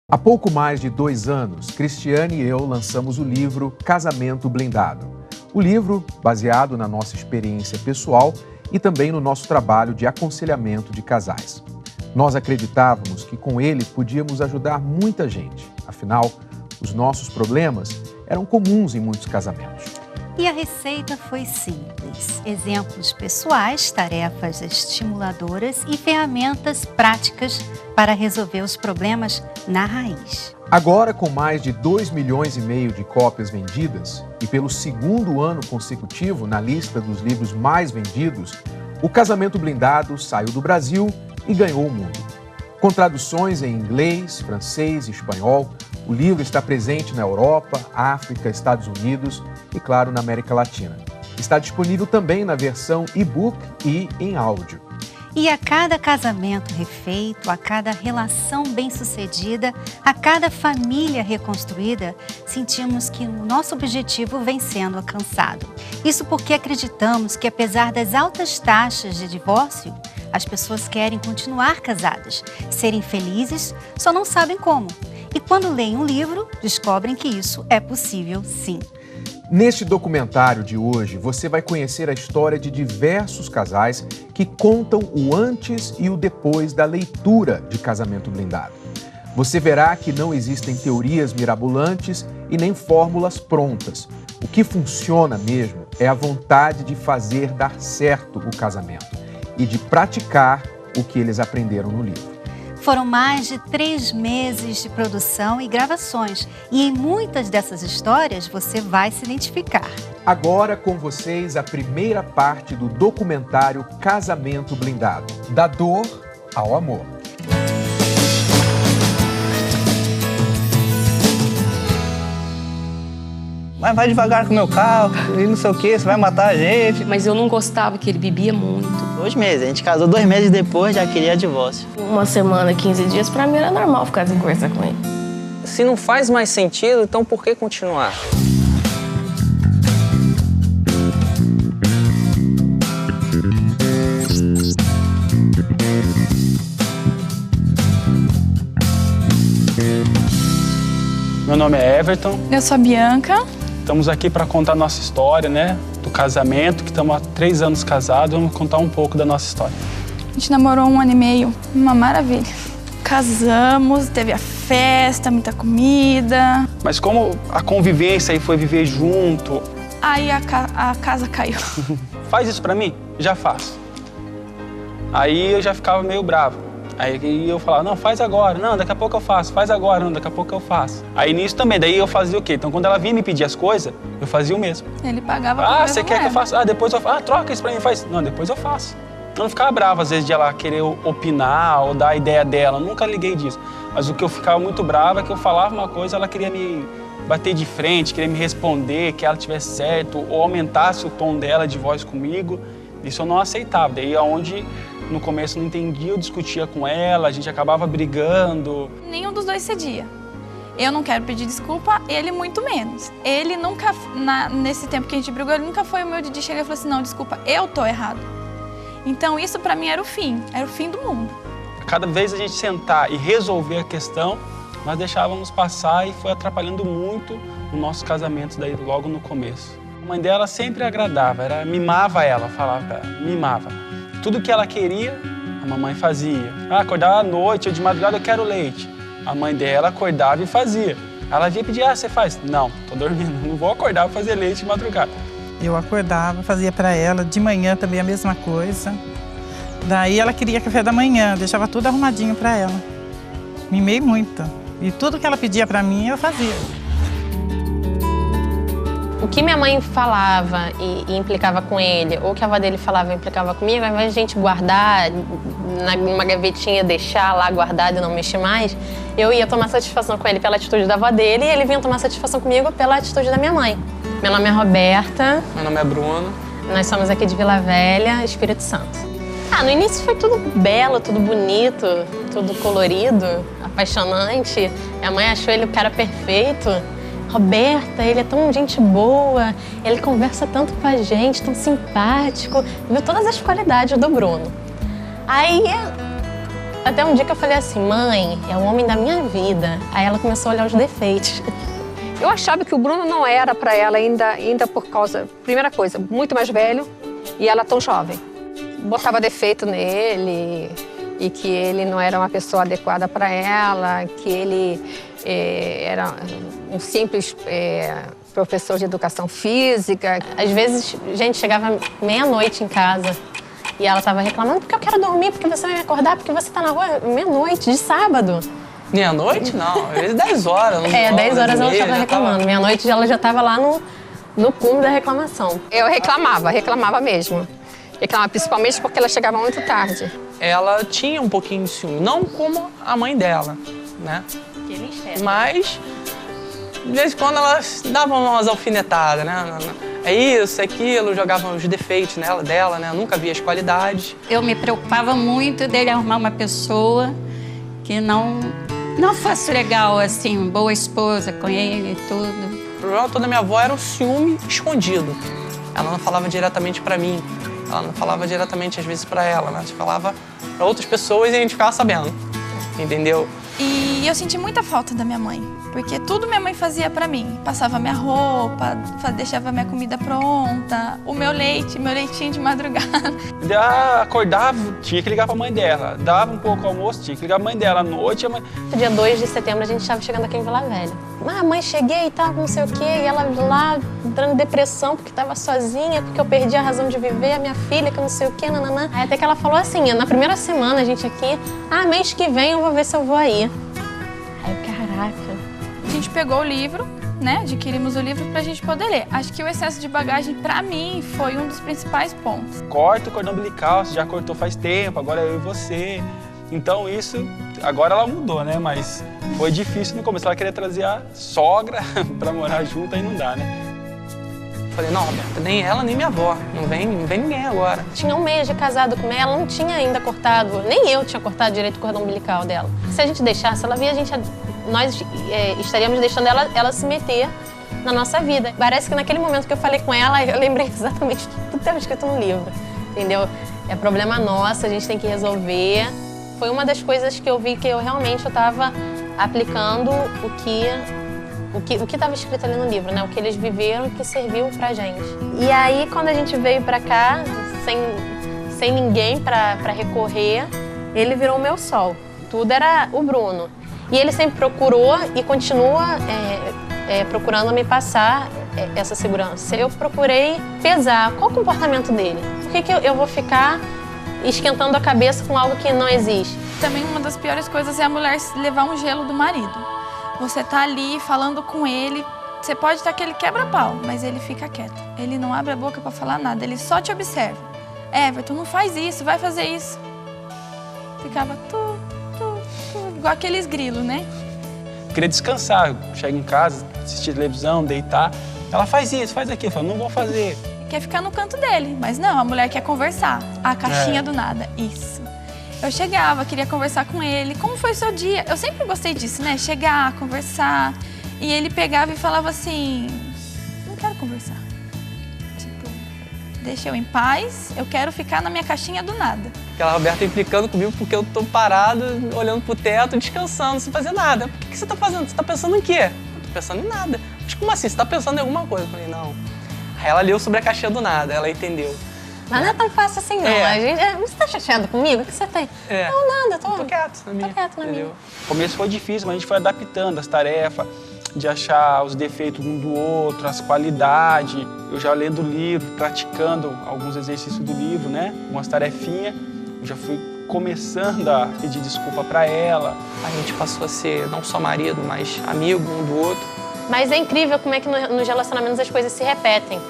Há pouco mais de 2 anos, Cristiane e eu lançamos o livro Casamento Blindado. O livro, baseado na nossa experiência pessoal e também no nosso trabalho de aconselhamento de casais. Nós acreditávamos que com ele podíamos ajudar muita gente. Afinal, os nossos problemas eram comuns em muitos casamentos. E a receita foi simples. Exemplos pessoais, tarefas estimuladoras e ferramentas práticas para resolver os problemas na raiz. Agora, com mais de 2,5 milhões de cópias vendidas e pelo 2º ano consecutivo na lista dos livros mais vendidos, o Casamento Blindado saiu do Brasil e ganhou o mundo. Com traduções em inglês, francês e espanhol, o livro está presente na Europa, África, Estados Unidos e, claro, na América Latina. Está disponível também na versão e-book e em áudio. E a cada casamento refeito, a cada relação bem-sucedida, a cada família reconstruída, sentimos que o nosso objetivo vem sendo alcançado. Isso porque acreditamos que, apesar das altas taxas de divórcio, as pessoas querem continuar casadas, serem felizes, só não sabem como. E quando leem um livro, descobrem que isso é possível sim. Neste documentário de hoje, você vai conhecer a história de diversos casais que contam o antes e o depois da leitura de Casamento Blindado. Você verá que não existem teorias mirabolantes e nem fórmulas prontas. O que funciona mesmo é a vontade de fazer dar certo o casamento e de praticar o que eles aprenderam no livro. Foram mais de 3 meses de produção e gravações, e em muitas dessas histórias você vai se identificar. Agora com vocês a primeira parte do documentário Casamento Blindado, da dor ao amor. Mas vai devagar com o meu carro, e não sei o que, você vai matar a gente. Mas eu não gostava, que ele bebia muito. 2 meses, a gente casou 2 meses depois, já queria divórcio. 1 semana, 15 dias, pra mim era normal ficar sem conversar com ele. Se não faz mais sentido, então por que continuar? Meu nome é Everton. Eu sou a Bianca. Estamos aqui para contar nossa história, né? Do casamento, que estamos há 3 anos casados. Vamos contar um pouco da nossa história. A gente namorou 1 ano e meio, uma maravilha. Casamos, teve a festa, muita comida. Mas como a convivência aí foi viver junto... Aí a casa caiu. Faz isso para mim? Já faço. Aí eu já ficava meio bravo. Aí eu falava, não, faz agora. Não, daqui a pouco eu faço. Faz agora. Não, daqui a pouco eu faço. Aí nisso também, daí eu fazia o quê? Então quando ela vinha me pedir as coisas, eu fazia o mesmo. Ele pagava. Ah, você quer que eu faça? Ah, depois eu faço. Ah, troca isso pra mim, faz. Não, depois eu faço. Eu não ficava bravo às vezes de ela querer opinar ou dar a ideia dela. Eu nunca liguei disso. Mas o que eu ficava muito bravo é que eu falava uma coisa, ela queria me bater de frente, queria me responder, que ela tivesse certo, ou aumentasse o tom dela de voz comigo. Isso eu não aceitava. Daí é onde no começo eu não entendia, eu discutia com ela, a gente acabava brigando. Nenhum dos dois cedia. Eu não quero pedir desculpa, ele muito menos. Ele nunca, nesse tempo que a gente brigou, ele nunca foi o meu de chegar e falar assim, não, desculpa, eu tô errado. Então isso pra mim era o fim do mundo. Cada vez a gente sentar e resolver a questão, nós deixávamos passar e foi atrapalhando muito o nosso casamento daí logo no começo. A mãe dela sempre agradava, mimava ela, falava pra ela, mimava. Tudo que ela queria, a mamãe fazia. Ah, acordava à noite, ou de madrugada eu quero leite. A mãe dela acordava e fazia. Ela vinha pedir, você faz? Não, tô dormindo, não vou acordar pra fazer leite de madrugada. Eu acordava, fazia pra ela, de manhã também a mesma coisa. Daí ela queria café da manhã, deixava tudo arrumadinho pra ela. Mimei muito. E tudo que ela pedia pra mim, eu fazia. O que minha mãe falava e implicava com ele, ou que a avó dele falava e implicava comigo, ao invés de a gente guardar numa gavetinha, deixar lá guardado e não mexer mais, eu ia tomar satisfação com ele pela atitude da avó dele e ele vinha tomar satisfação comigo pela atitude da minha mãe. Meu nome é Roberta. Meu nome é Bruno. Nós somos aqui de Vila Velha, Espírito Santo. No início foi tudo belo, tudo bonito, tudo colorido, apaixonante. Minha mãe achou ele o cara perfeito. Roberta, ele é tão gente boa, ele conversa tanto com a gente, tão simpático. Viu todas as qualidades do Bruno. Aí Até um dia que eu falei assim, mãe, é o homem da minha vida. Aí ela começou a olhar os defeitos. Eu achava que o Bruno não era para ela ainda por causa, primeira coisa, muito mais velho e ela tão jovem. Botava defeito nele e que ele não era uma pessoa adequada para ela, que ele era um simples professor de educação física. Às vezes, a gente chegava meia-noite em casa e ela estava reclamando porque eu quero dormir, porque você vai me acordar, porque você está na rua meia-noite, de sábado. Meia-noite? Não, às vezes 10 horas. 10 horas ela estava reclamando. Meia-noite ela já estava lá no cume da reclamação. Eu reclamava mesmo. Reclamava principalmente porque ela chegava muito tarde. Ela tinha um pouquinho de ciúme, não como a mãe dela, né? Mas, de vez em quando, elas davam umas alfinetadas, né? É isso, é aquilo, jogavam os defeitos dela, né? Nunca via as qualidades. Eu me preocupava muito dele arrumar uma pessoa que não fosse legal, assim, boa esposa com ele e tudo. O problema todo da minha avó era o ciúme escondido. Ela não falava diretamente pra mim. Ela não falava diretamente, às vezes, pra ela, né? Ela falava pra outras pessoas e a gente ficava sabendo, entendeu? E eu senti muita falta da minha mãe, porque tudo minha mãe fazia pra mim. Passava minha roupa, deixava minha comida pronta, o meu leitinho de madrugada. Acordava, tinha que ligar pra mãe dela. Dava um pouco almoço, tinha que ligar pra mãe dela. À noite, a mãe... No dia 2 de setembro, a gente estava chegando aqui em Vila Velha. Mãe, cheguei e tal, não sei o quê. E ela lá, entrando em depressão, porque estava sozinha, porque eu perdi a razão de viver, a minha filha, que eu não sei o quê, nananã. Aí até que ela falou assim, na primeira semana, a gente aqui, mês que vem eu vou ver se eu vou aí. Aí, caraca. A gente pegou o livro, né? Adquirimos o livro pra gente poder ler. Acho que o excesso de bagagem, pra mim, foi um dos principais pontos. Corta o cordão umbilical, você já cortou faz tempo, agora eu e você. Então isso, agora ela mudou, né? Mas foi difícil no começo. Ela queria trazer a sogra pra morar junto, aí não dá, né? Falei, não, Roberta, nem ela, nem minha avó. Não vem ninguém agora. Tinha um mês de casado com ela, não tinha ainda cortado, nem eu tinha cortado direito o cordão umbilical dela. Se a gente deixasse, ela via nós estaríamos deixando ela se meter na nossa vida. Parece que naquele momento que eu falei com ela, eu lembrei exatamente tudo que estava escrito no livro, entendeu? É problema nosso, a gente tem que resolver. Foi uma das coisas que eu vi que eu realmente estava aplicando o que estava escrito ali no livro, né? O que eles viveram, que serviu pra gente. E aí, quando a gente veio pra cá, sem ninguém pra recorrer, ele virou o meu sol. Tudo era o Bruno. E ele sempre procurou e continua procurando me passar essa segurança. Eu procurei pesar qual o comportamento dele. Por que eu vou ficar esquentando a cabeça com algo que não existe? Também uma das piores coisas é a mulher levar um gelo do marido. Você tá ali falando com ele, você pode estar que ele quebra-pau, mas ele fica quieto. Ele não abre a boca pra falar nada, ele só te observa. Everton, não faz isso, vai fazer isso. Ficava igual aqueles grilos, né? Queria descansar, chego em casa, assistir televisão, deitar. Ela faz isso, faz aquilo, eu falo, não vou fazer. Quer ficar no canto dele, mas não, a mulher quer conversar. A caixinha do nada, isso. Eu chegava, queria conversar com ele. Como foi o seu dia? Eu sempre gostei disso, né? Chegar, conversar. E ele pegava e falava assim, não quero conversar. Tipo, deixa eu em paz, eu quero ficar na minha caixinha do nada. Aquela Roberta implicando comigo porque eu tô parado, olhando pro teto, descansando, sem fazer nada. Por que você tá fazendo? Você tá pensando em quê? Eu tô pensando em nada. Mas como assim? Você tá pensando em alguma coisa? Eu falei, não. Aí ela leu sobre a caixinha do nada, ela entendeu. Mas não é tão fácil assim, não. Você tá chateado comigo? O que você tem? Não, nada. Tô quieto na minha. Tô quieto na minha. O começo foi difícil, mas a gente foi adaptando as tarefas, de achar os defeitos um do outro, as qualidades. Eu já lendo o livro, praticando alguns exercícios do livro, né? Umas tarefinhas. Eu já fui começando a pedir desculpa pra ela. A gente passou a ser não só marido, mas amigo um do outro. Mas é incrível como é que nos relacionamentos as coisas se repetem.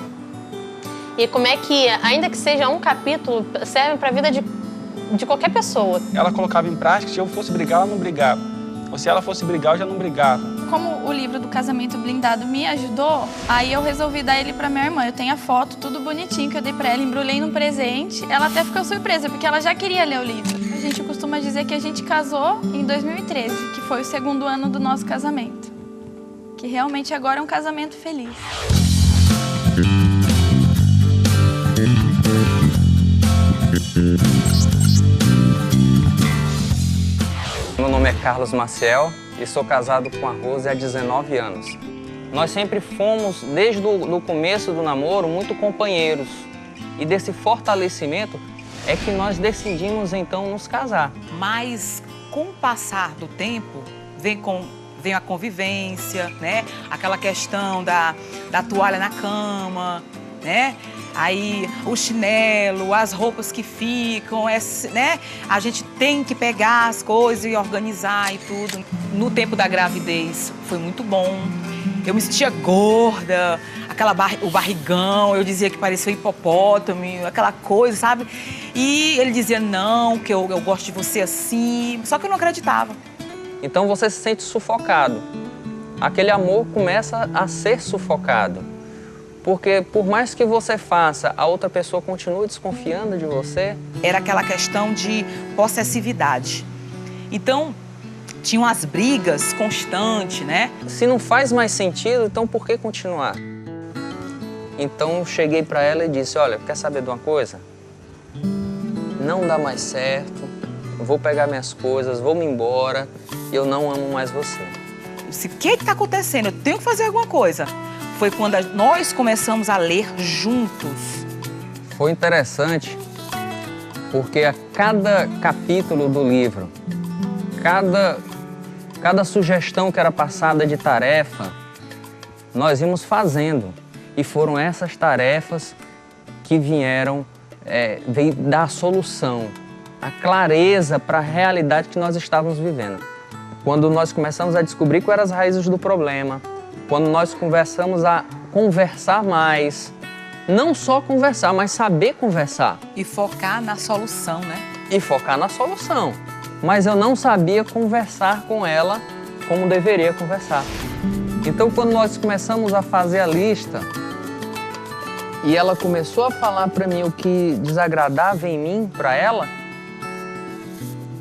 E como é que, ainda que seja um capítulo, serve para a vida de qualquer pessoa. Ela colocava em prática, se eu fosse brigar, ela não brigava. Ou se ela fosse brigar, eu já não brigava. Como o livro do Casamento Blindado me ajudou, aí eu resolvi dar ele pra minha irmã. Eu tenho a foto, tudo bonitinho, que eu dei pra ela, embrulhei num presente. Ela até ficou surpresa, porque ela já queria ler o livro. A gente costuma dizer que a gente casou em 2013, que foi o 2º ano do nosso casamento. Que realmente agora é um casamento feliz. Meu nome é Carlos Maciel e sou casado com a Rose há 19 anos. Nós sempre fomos, desde o começo do namoro, muito companheiros. E desse fortalecimento é que nós decidimos então nos casar. Mas com o passar do tempo, vem a convivência, né? Aquela questão da toalha na cama, né? Aí o chinelo, as roupas que ficam, né? A gente tem que pegar as coisas e organizar e tudo. No tempo da gravidez foi muito bom. Eu me sentia gorda, o barrigão, eu dizia que parecia um hipopótamo, aquela coisa, sabe? E ele dizia, não, que eu gosto de você assim, só que eu não acreditava. Então você se sente sufocado. Aquele amor começa a ser sufocado. Porque por mais que você faça, a outra pessoa continua desconfiando de você. Era aquela questão de possessividade. Então, tinham as brigas constantes, né? Se não faz mais sentido, então por que continuar? Então, eu cheguei para ela e disse, olha, quer saber de uma coisa? Não dá mais certo, eu vou pegar minhas coisas, vou me embora, eu não amo mais você. Eu disse, o que está acontecendo? Eu tenho que fazer alguma coisa. Foi quando nós começamos a ler juntos. Foi interessante, porque a cada capítulo do livro, cada sugestão que era passada de tarefa, nós íamos fazendo. E foram essas tarefas que vieram dar a solução, a clareza para a realidade que nós estávamos vivendo. Quando nós começamos a descobrir quais eram as raízes do problema, quando nós começamos a conversar mais, não só conversar, mas saber conversar. E focar na solução, né? E focar na solução. Mas eu não sabia conversar com ela como deveria conversar. Então, quando nós começamos a fazer a lista e ela começou a falar para mim o que desagradava em mim, para ela,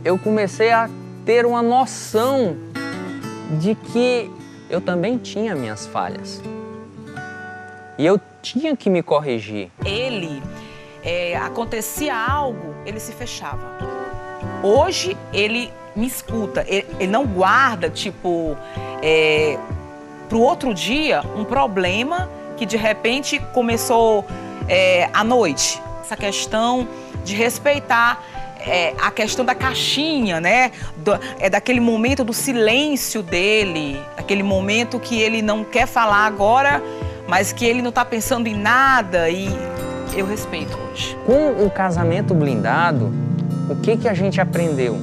eu comecei a ter uma noção de que eu também tinha minhas falhas. E eu tinha que me corrigir. Ele, acontecia algo, ele se fechava. Hoje, ele me escuta, ele não guarda, tipo, pro outro dia, um problema que de repente começou à noite. Essa questão de respeitar a questão da caixinha, né? Daquele momento do silêncio dele, aquele momento que ele não quer falar agora, mas que ele não está pensando em nada, e eu respeito hoje. Com o casamento blindado, o que a gente aprendeu?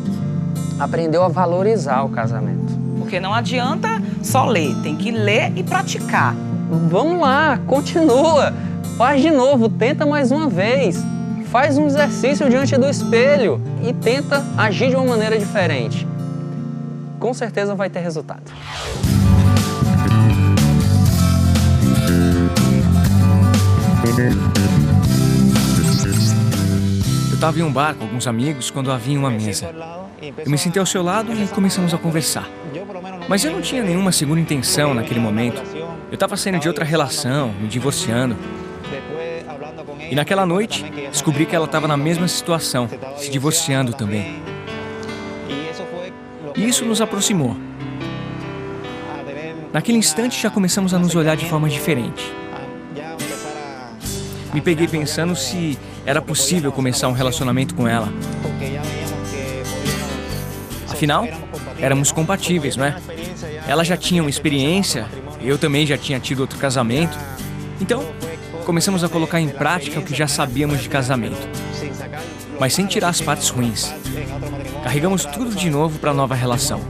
Aprendeu a valorizar o casamento. Porque não adianta só ler, tem que ler e praticar. Vamos lá, continua, faz de novo, tenta mais uma vez. Faz um exercício diante do espelho e tenta agir de uma maneira diferente. Com certeza vai ter resultado. Eu estava em um bar com alguns amigos quando havia uma mesa. Eu me sentei ao seu lado e começamos a conversar. Mas eu não tinha nenhuma segunda intenção naquele momento. Eu estava saindo de outra relação, me divorciando. E naquela noite, descobri que ela estava na mesma situação, se divorciando também. E isso nos aproximou. Naquele instante, já começamos a nos olhar de forma diferente. Me peguei pensando se era possível começar um relacionamento com ela. Afinal, éramos compatíveis, não é? Ela já tinha uma experiência, eu também já tinha tido outro casamento. Então, começamos a colocar em prática o que já sabíamos de casamento, mas sem tirar as partes ruins. Carregamos tudo de novo para a nova relação.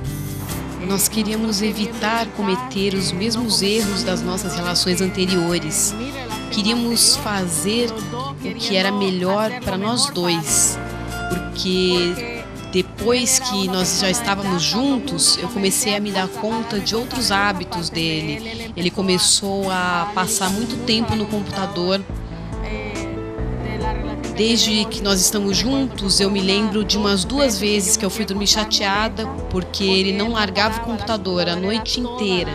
Nós queríamos evitar cometer os mesmos erros das nossas relações anteriores. Queríamos fazer o que era melhor para nós dois, porque depois que nós já estávamos juntos, eu comecei a me dar conta de outros hábitos dele. Ele começou a passar muito tempo no computador. Desde que nós estamos juntos, eu me lembro de umas 2 vezes que eu fui dormir chateada porque ele não largava o computador a noite inteira.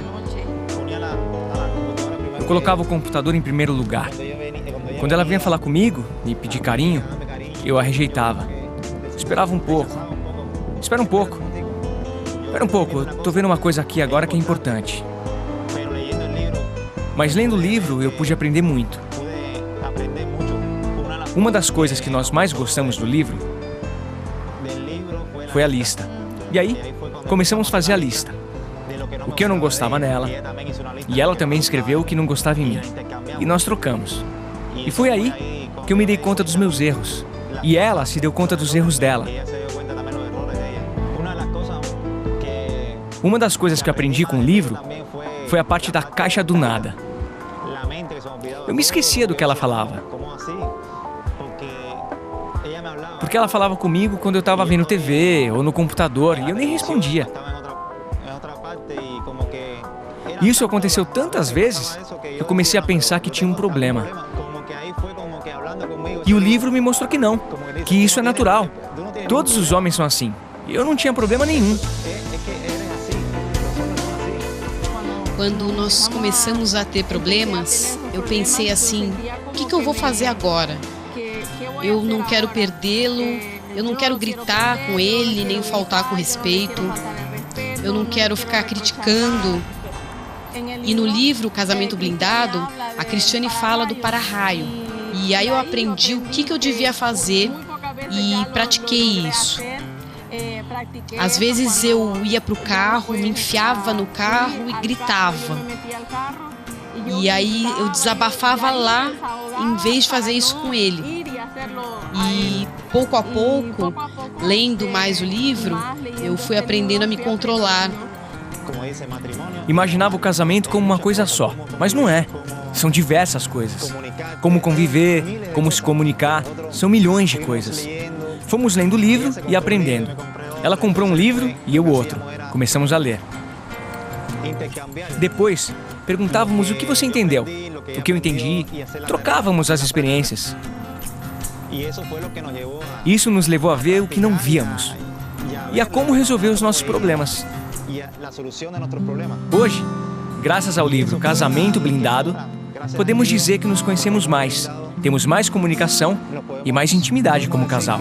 Eu colocava o computador em primeiro lugar. Quando ela vinha falar comigo, me pedir carinho, eu a rejeitava. Esperava um pouco. Espera um pouco. Espera um pouco, eu tô vendo uma coisa aqui agora que é importante. Mas lendo o livro, eu pude aprender muito. Uma das coisas que nós mais gostamos do livro foi a lista. E aí, começamos a fazer a lista. O que eu não gostava nela, e ela também escreveu o que não gostava em mim. E nós trocamos. E foi aí que eu me dei conta dos meus erros. E ela se deu conta dos erros dela. Uma das coisas que eu aprendi com o livro foi a parte da caixa do nada. Eu me esquecia do que ela falava. Porque ela falava comigo quando eu estava vendo TV ou no computador e eu nem respondia. Isso aconteceu tantas vezes que eu comecei a pensar que tinha um problema. E o livro me mostrou que não, que isso é natural. Todos os homens são assim. E eu não tinha problema nenhum. Quando nós começamos a ter problemas, eu pensei assim, o que eu vou fazer agora? Eu não quero perdê-lo, eu não quero gritar com ele, nem faltar com respeito. Eu não quero ficar criticando. E no livro Casamento Blindado, a Cristiane fala do para-raio. E aí eu aprendi o que eu devia fazer e pratiquei isso. Às vezes eu ia para o carro, me enfiava no carro e gritava. E aí eu desabafava lá, em vez de fazer isso com ele. E pouco a pouco, lendo mais o livro, eu fui aprendendo a me controlar. Imaginava o casamento como uma coisa só, mas não é. São diversas coisas. Como conviver, como se comunicar, são milhões de coisas. Fomos lendo o livro e aprendendo. Ela comprou um livro e eu outro. Começamos a ler. Depois, perguntávamos o que você entendeu, o que eu entendi, trocávamos as experiências. Isso nos levou a ver o que não víamos e a como resolver os nossos problemas. Hoje, graças ao livro Casamento Blindado, podemos dizer que nos conhecemos mais, temos mais comunicação e mais intimidade como casal.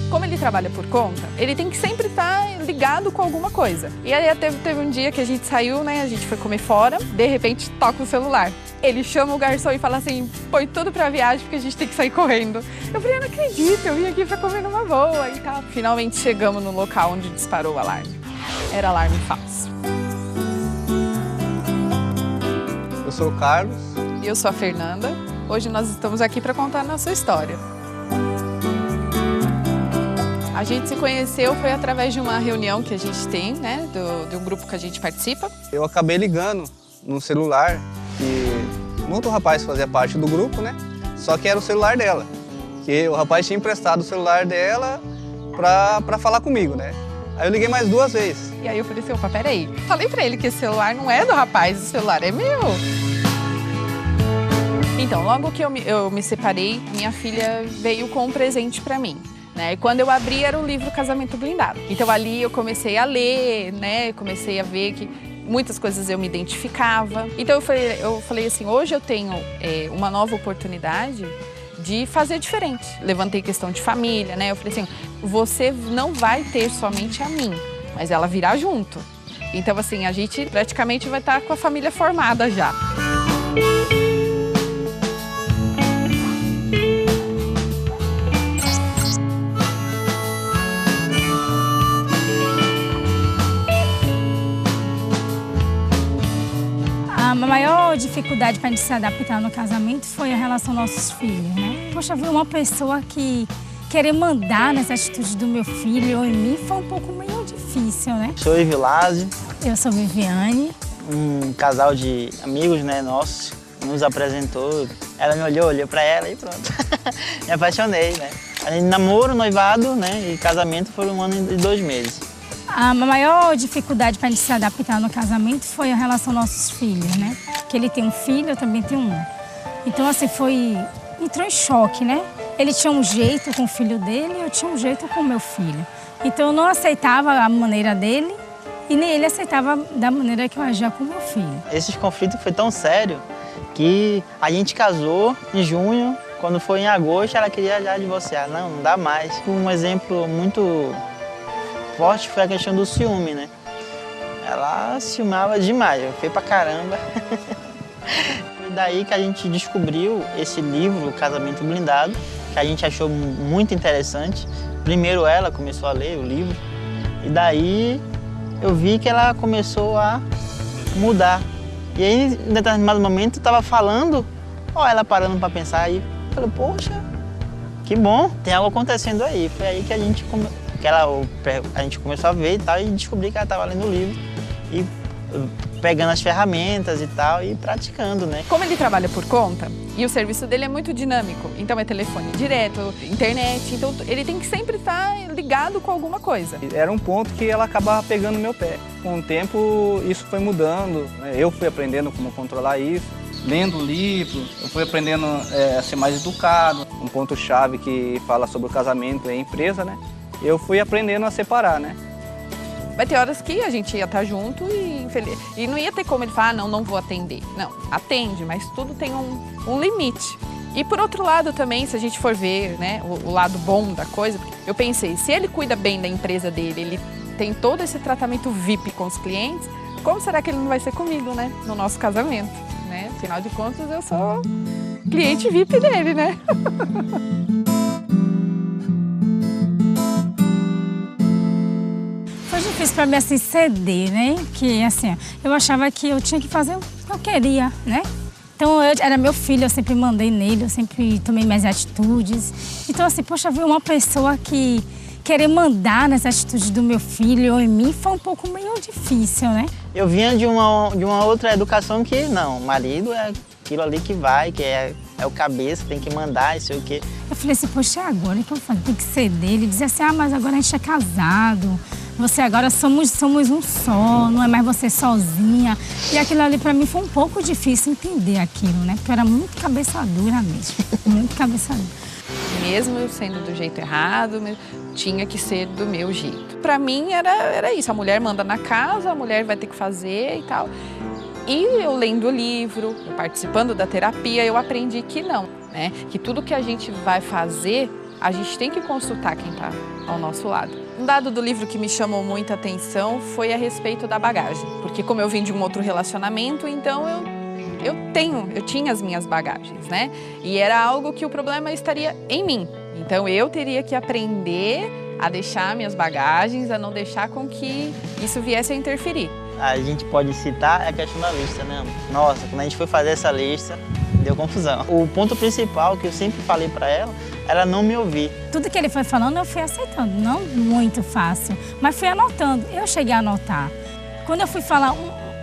Como ele trabalha por conta, ele tem que sempre estar ligado com alguma coisa. E aí teve um dia que a gente saiu, né? A gente foi comer fora, de repente toca o celular. Ele chama o garçom e fala assim, põe tudo pra viagem porque a gente tem que sair correndo. Eu falei, eu não acredito, eu vim aqui pra comer numa boa e tal. Finalmente chegamos no local onde disparou o alarme. Era alarme falso. Eu sou o Carlos. E eu sou a Fernanda. Hoje nós estamos aqui para contar a nossa história. A gente se conheceu foi através de uma reunião que a gente tem, né, de um grupo que a gente participa. Eu acabei ligando no celular e um outro rapaz fazia parte do grupo, né? Só que era o celular dela. Que o rapaz tinha emprestado o celular dela pra falar comigo, né? Aí eu liguei mais 2 vezes. E aí eu falei assim, opa, peraí. Falei pra ele que esse celular não é do rapaz, o celular é meu. Então, logo que eu me separei, minha filha veio com um presente pra mim. Né? E quando eu abri, era o livro Casamento Blindado. Então ali eu comecei a ler, né? Comecei a ver que muitas coisas eu me identificava. Então eu falei assim, hoje eu tenho uma nova oportunidade de fazer diferente. Levantei questão de família, né? Eu falei assim, você não vai ter somente a mim, mas ela virá junto. Então assim, a gente praticamente vai estar com a família formada já. A maior dificuldade para a gente se adaptar no casamento foi a relação aos nossos filhos, né? Poxa, ver uma pessoa que querer mandar nas atitudes do meu filho ou em mim foi um pouco meio difícil, né? Sou Evilásio. Eu sou Viviane. Um casal de amigos, né, nossos, nos apresentou. Ela me olhou, olhei para ela e pronto. Me apaixonei, né? A gente namoro, noivado, né, e casamento foi 1 ano e 2 meses. A maior dificuldade para a gente se adaptar no casamento foi a relação aos nossos filhos, né? Que ele tem um filho, eu também tenho um. Então, assim, entrou em choque, né? Ele tinha um jeito com o filho dele e eu tinha um jeito com o meu filho. Então, eu não aceitava a maneira dele E nem ele aceitava da maneira que eu agia com meu filho. Esses conflitos foi tão sério que a gente casou em junho. Quando foi em agosto, ela queria já divorciar. Não dá mais. Um exemplo muito forte foi a questão do ciúme, né? Ela ciumava demais, eu fui pra caramba. Foi daí que a gente descobriu esse livro, Casamento Blindado, que a gente achou muito interessante. Primeiro ela começou a ler o livro, e daí eu vi que ela começou a mudar. E aí, em determinado momento, eu tava falando, ela parando pra pensar, e eu falei, poxa, que bom, tem algo acontecendo aí. Foi aí que a gente começou a ver e tal, e descobri que ela estava lendo o livro e pegando as ferramentas e tal e praticando, né? Como ele trabalha por conta e o serviço dele é muito dinâmico, então é telefone direto, internet, então ele tem que sempre estar ligado com alguma coisa. Era um ponto que ela acabava pegando no meu pé. Com o tempo isso foi mudando, né? Eu fui aprendendo como controlar isso. Lendo o livro, eu fui aprendendo a ser mais educado. Um ponto-chave que fala sobre o casamento é a empresa, né? Eu fui aprendendo a separar, né? Vai ter horas que a gente ia estar junto e não ia ter como ele falar, não vou atender. Não, atende, mas tudo tem um limite. E por outro lado também, se a gente for ver, né, o lado bom da coisa, eu pensei, se ele cuida bem da empresa dele, ele tem todo esse tratamento VIP com os clientes, como será que ele não vai ser comigo, né, no nosso casamento? Né? Afinal de contas, eu sou cliente VIP dele, né? Foi difícil para mim assim ceder, né? Que assim, eu achava que eu tinha que fazer o que eu queria, né? Então era meu filho, eu sempre mandei nele, eu sempre tomei minhas atitudes. Então assim, poxa, ver uma pessoa que querer mandar nas atitudes do meu filho ou em mim foi um pouco meio difícil, né? Eu vinha de uma outra educação que, não, o marido é aquilo ali que vai, que é o cabeça, tem que mandar, não sei o quê. Eu falei assim, poxa, agora que eu falei, tem que ceder. Ele dizia assim, mas agora a gente é casado, você agora somos um só, não é mais você sozinha. E aquilo ali pra mim foi um pouco difícil entender aquilo, né? Porque eu era muito cabeça dura mesmo, muito cabeça dura. Mesmo eu sendo do jeito errado, tinha que ser do meu jeito. Pra mim era isso, a mulher manda na casa, a mulher vai ter que fazer e tal. E eu lendo o livro, eu participando da terapia, eu aprendi que não, né? Que tudo que a gente vai fazer, a gente tem que consultar quem tá ao nosso lado. Um dado do livro que me chamou muita atenção foi a respeito da bagagem. Porque como eu vim de um outro relacionamento, então eu tinha as minhas bagagens, né? E era algo que o problema estaria em mim. Então eu teria que aprender a deixar minhas bagagens, a não deixar com que isso viesse a interferir. A gente pode citar a questão da lista, né? Nossa, quando a gente foi fazer essa lista, deu confusão. O ponto principal que eu sempre falei pra ela não me ouvir. Tudo que ele foi falando eu fui aceitando, não muito fácil, mas fui anotando. Eu cheguei a anotar. Quando eu fui falar,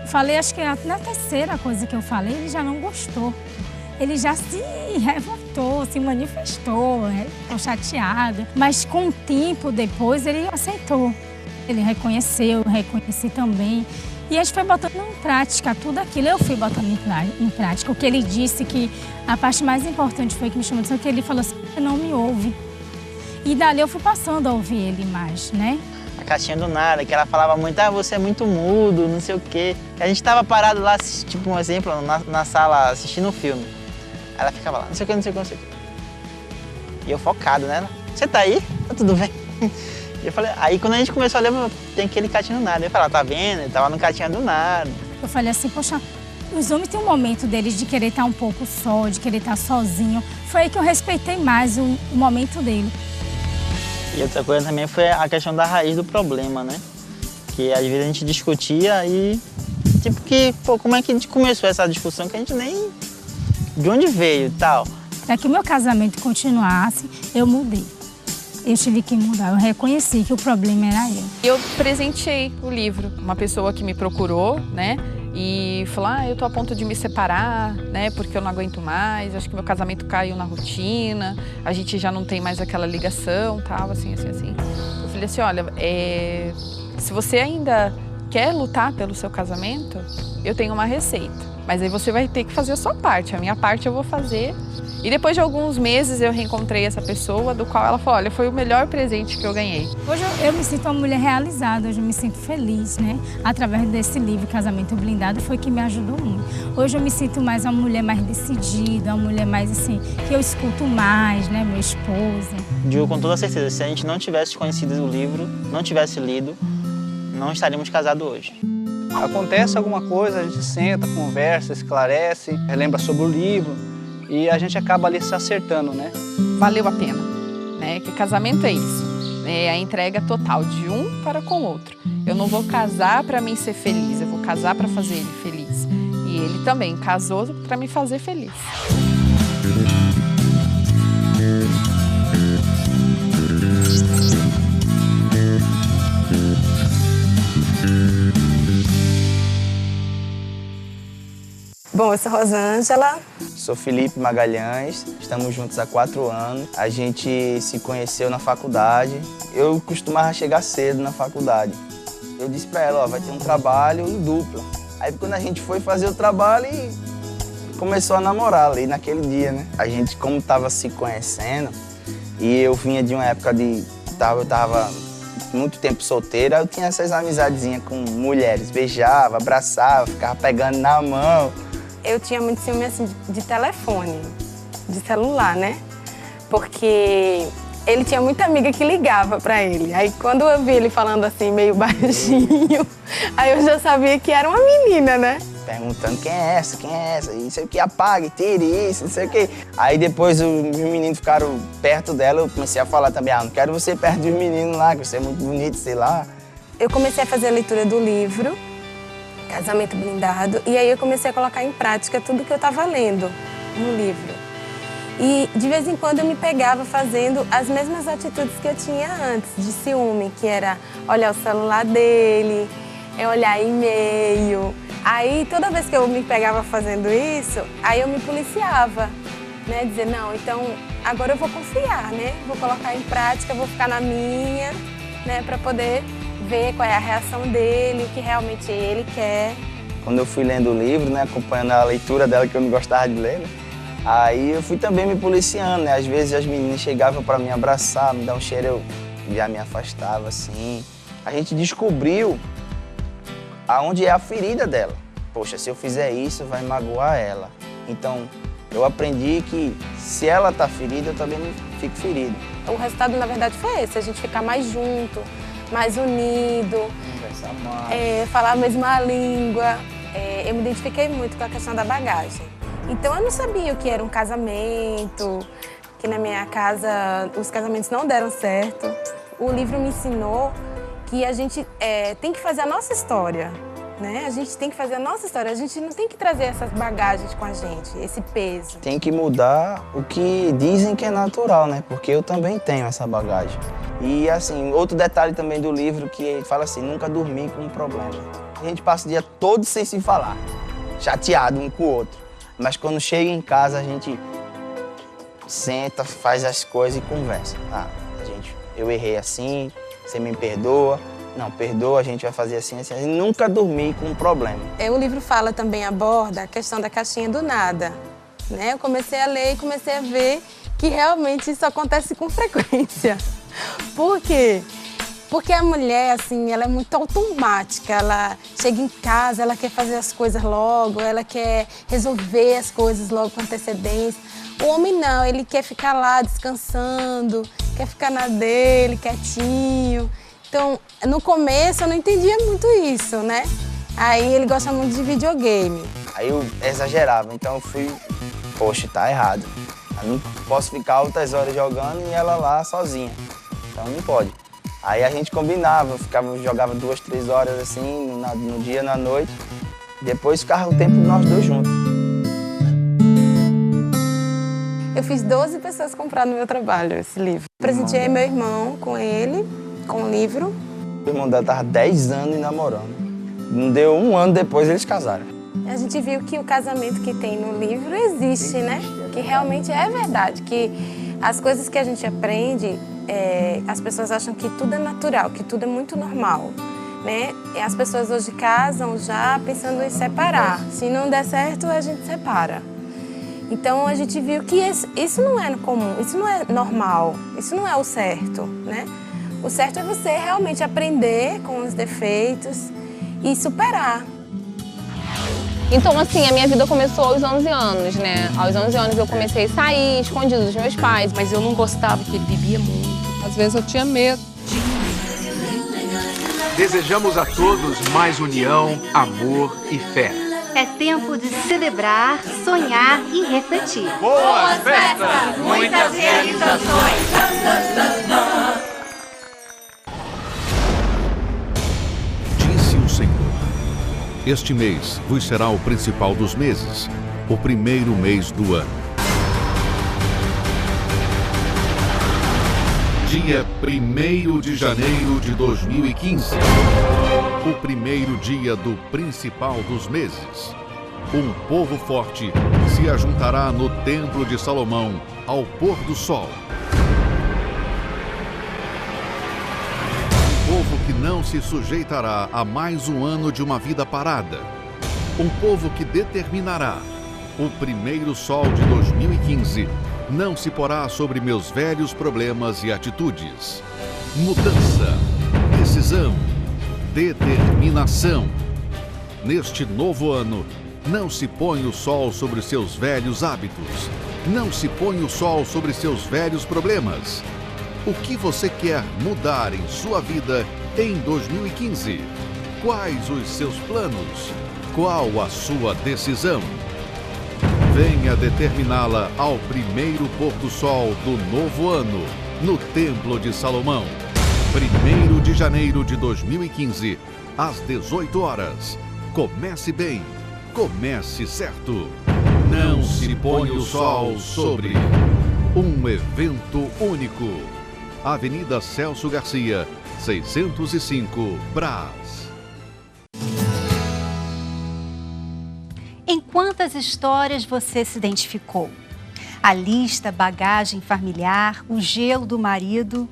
falei, acho que na terceira coisa que eu falei, ele já não gostou. Ele já se revoltou, se manifestou, ficou chateado. Mas com o tempo depois ele aceitou. Ele reconheceu, eu reconheci também. E a gente foi botando em prática tudo aquilo. Eu fui botando em prática. O que ele disse que a parte mais importante foi que me chamou de atenção, que ele falou assim, você não me ouve. E dali eu fui passando a ouvir ele mais, né? A caixinha do nada, que ela falava muito, você é muito mudo, não sei o quê. A gente tava parado lá, tipo um exemplo, na sala assistindo um filme. Ela ficava lá, não sei o quê, não sei o quê, não sei o quê. E eu focado nela. Você tá aí? Tá tudo bem? E eu falei, aí quando a gente começou a ler, tem aquele caixinha do nada. Eu falei, tá vendo? Ele tava no caixinha do nada. Eu falei assim, poxa, os homens têm um momento deles de querer estar um pouco só, de querer estar sozinho. Foi aí que eu respeitei mais o momento dele. E outra coisa também foi a questão da raiz do problema, né? Que às vezes a gente discutia e, tipo, como é que a gente começou essa discussão que a gente nem... De onde veio e tal. Para que o meu casamento continuasse, eu mudei. Eu tive que mudar, eu reconheci que o problema era eu. Eu presenteei o livro. Uma pessoa que me procurou, né? E falou, eu tô a ponto de me separar, né? Porque eu não aguento mais, acho que meu casamento caiu na rotina, a gente já não tem mais aquela ligação, tal, assim. Eu falei assim, olha, se você ainda quer lutar pelo seu casamento, eu tenho uma receita. Mas aí você vai ter que fazer a sua parte, a minha parte eu vou fazer E depois de alguns meses eu reencontrei essa pessoa, do qual ela falou, olha, foi o melhor presente que eu ganhei. Hoje eu me sinto uma mulher realizada, hoje eu me sinto feliz, né? Através desse livro, Casamento Blindado, foi que me ajudou muito. Hoje eu me sinto mais uma mulher mais decidida, uma mulher mais assim, que eu escuto mais, né? Meu esposo. Digo com toda certeza, se a gente não tivesse conhecido o livro, não tivesse lido, não estaríamos casados hoje. Acontece alguma coisa, a gente senta, conversa, esclarece, relembra sobre o livro e a gente acaba ali se acertando, né? Valeu a pena, né? Que casamento é isso, é a entrega total de um para com o outro. Eu não vou casar para mim ser feliz, eu vou casar para fazer ele feliz. E ele também casou para me fazer feliz. Bom, eu sou Rosângela. Sou Felipe Magalhães, estamos juntos há 4 anos. A gente se conheceu na faculdade. Eu costumava chegar cedo na faculdade. Eu disse pra ela, ó, vai ter um trabalho em dupla. Aí quando a gente foi fazer o trabalho, começou a namorar ali naquele dia, né? A gente, como tava se conhecendo, e eu vinha de uma época de... Eu tava muito tempo solteira, eu tinha essas amizadezinhas com mulheres. Beijava, abraçava, ficava pegando na mão. Eu tinha muito ciúme assim, de telefone, de celular, né? Porque ele tinha muita amiga que ligava pra ele. Aí quando eu vi ele falando assim, meio baixinho, aí eu já sabia que era uma menina, né? Perguntando quem é essa, e não sei o que, apague, tire isso, não sei o que. Aí depois os meninos ficaram perto dela, eu comecei a falar também, não quero você perto dos meninos lá, que você é muito bonito, sei lá. Eu comecei a fazer a leitura do livro, Casamento Blindado, e aí eu comecei a colocar em prática tudo que eu estava lendo no livro. E de vez em quando eu me pegava fazendo as mesmas atitudes que eu tinha antes, de ciúme, que era olhar o celular dele, olhar e-mail. Aí toda vez que eu me pegava fazendo isso, aí eu me policiava, né? Dizer, não, então agora eu vou confiar, né? Vou colocar em prática, vou ficar na minha, né? Para poder ver qual é a reação dele, o que realmente ele quer. Quando eu fui lendo o livro, né, acompanhando a leitura dela, que eu não gostava de ler, né, aí eu fui também me policiando, né? Às vezes as meninas chegavam para me abraçar, me dar um cheiro, eu já me afastava assim. A gente descobriu aonde é a ferida dela. Poxa, se eu fizer isso, vai magoar ela. Então, eu aprendi que se ela tá ferida, eu também não fico ferido. O resultado, na verdade, foi esse, a gente ficar mais junto, mais unido, conversar mais, falar a mesma língua. Eu me identifiquei muito com a questão da bagagem. Então eu não sabia o que era um casamento, que na minha casa os casamentos não deram certo. O livro me ensinou que a gente tem que fazer a nossa história, né? A gente tem que fazer a nossa história, a gente não tem que trazer essas bagagens com a gente, esse peso. Tem que mudar o que dizem que é natural, né? Porque eu também tenho essa bagagem. E assim, outro detalhe também do livro que ele fala assim, nunca dormir com um problema. A gente passa o dia todo sem se falar, chateado um com o outro. Mas quando chega em casa, a gente senta, faz as coisas e conversa. Eu errei assim, você me perdoa. Não, perdoa, a gente vai fazer assim, assim. Nunca dormir com um problema. O livro fala também, aborda a questão da caixinha do nada, né? Eu comecei a ler e comecei a ver que realmente isso acontece com frequência. Por quê? Porque a mulher, assim, ela é muito automática, ela chega em casa, ela quer fazer as coisas logo, ela quer resolver as coisas logo com antecedência. O homem não, ele quer ficar lá descansando, quer ficar na dele, quietinho. Então, no começo eu não entendia muito isso, né? Aí ele gosta muito de videogame. Aí eu exagerava, então eu fui, poxa, tá errado. Eu não posso ficar altas horas jogando e ela lá sozinha. Então não pode. Aí a gente combinava, jogava 2, 3 horas assim, no dia, na noite. Depois ficava o tempo nós dois juntos. Eu fiz 12 pessoas comprar no meu trabalho esse livro. Presenteei meu irmão com ele, com o livro. O irmão dela estava 10 anos namorando. Não deu 1 ano depois, eles casaram. A gente viu que o casamento que tem no livro existe, né? Que realmente é verdade, que as coisas que a gente aprende, as pessoas acham que tudo é natural, que tudo é muito normal, né? E as pessoas hoje casam já pensando em separar. Se não der certo, a gente separa. Então a gente viu que isso não é comum, isso não é normal, isso não é o certo, né? O certo é você realmente aprender com os defeitos e superar. Então, assim, a minha vida começou aos 11 anos, né? Aos 11 anos eu comecei a sair escondido dos meus pais. Mas eu não gostava, porque ele bebia muito. Às vezes eu tinha medo. Desejamos a todos mais união, amor e fé. É tempo de celebrar, sonhar e refletir. Boas festas, muitas realizações. Disse o Senhor: este mês vos será o principal dos meses, o primeiro mês do ano. Dia 1º de janeiro de 2015. O primeiro dia do principal dos meses. Um povo forte se ajuntará no Templo de Salomão ao pôr do sol. Um povo que não se sujeitará a mais um ano de uma vida parada. Um povo que determinará: o primeiro sol de 2015 não se porá sobre meus velhos problemas e atitudes. Mudança, decisão, determinação. Neste novo ano, não se põe o sol sobre seus velhos hábitos. Não se põe o sol sobre seus velhos problemas. O que você quer mudar em sua vida em 2015? Quais os seus planos? Qual a sua decisão? Venha determiná-la ao primeiro pôr do sol do novo ano, no Templo de Salomão. 1º de janeiro de 2015, às 18 horas. Comece bem, comece certo. Não se põe o sol sobre um evento único. Avenida Celso Garcia, 605, Brás. Em quantas histórias você se identificou? A lista, bagagem familiar, o gelo do marido.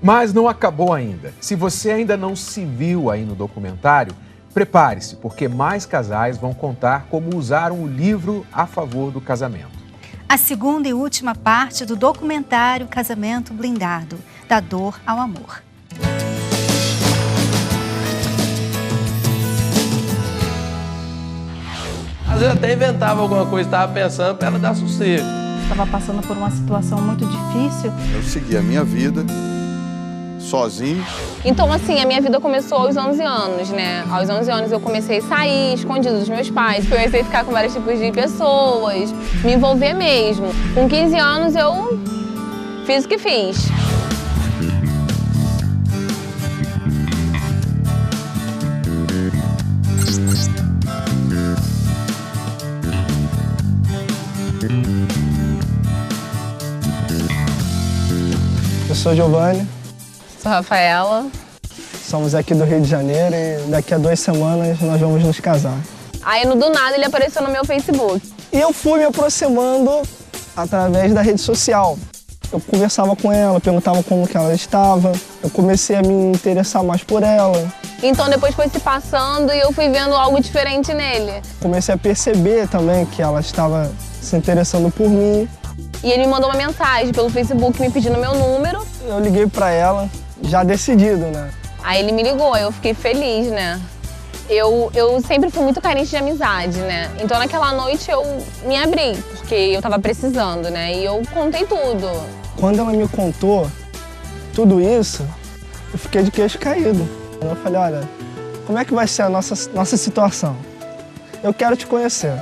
Mas não acabou ainda. Se você ainda não se viu aí no documentário, prepare-se, porque mais casais vão contar como usaram o livro a favor do casamento. A segunda e última parte do documentário Casamento Blindado, da dor ao amor. Às vezes até inventava alguma coisa, estava pensando para ela dar sossego. Estava passando por uma situação muito difícil. Eu segui a minha vida sozinho. Então, assim, a minha vida começou aos 11 anos, né? Aos 11 anos eu comecei a sair escondido dos meus pais. Comecei a ficar com vários tipos de pessoas, me envolver mesmo. Com 15 anos eu fiz o que fiz. Eu sou Giovanni. Sou Rafaela. Somos aqui do Rio de Janeiro e daqui a 2 semanas nós vamos nos casar. Aí, do nada, ele apareceu no meu Facebook. E eu fui me aproximando através da rede social. Eu conversava com ela, perguntava como que ela estava. Eu comecei a me interessar mais por ela. Então, depois foi se passando e eu fui vendo algo diferente nele. Comecei a perceber também que ela estava se interessando por mim. E ele me mandou uma mensagem pelo Facebook me pedindo meu número. Eu liguei pra ela, já decidido, né? Aí ele me ligou, eu fiquei feliz, né? Eu sempre fui muito carente de amizade, né? Então naquela noite eu me abri, porque eu tava precisando, né? E eu contei tudo. Quando ela me contou tudo isso, eu fiquei de queixo caído. Eu falei, olha, como é que vai ser a nossa situação? Eu quero te conhecer.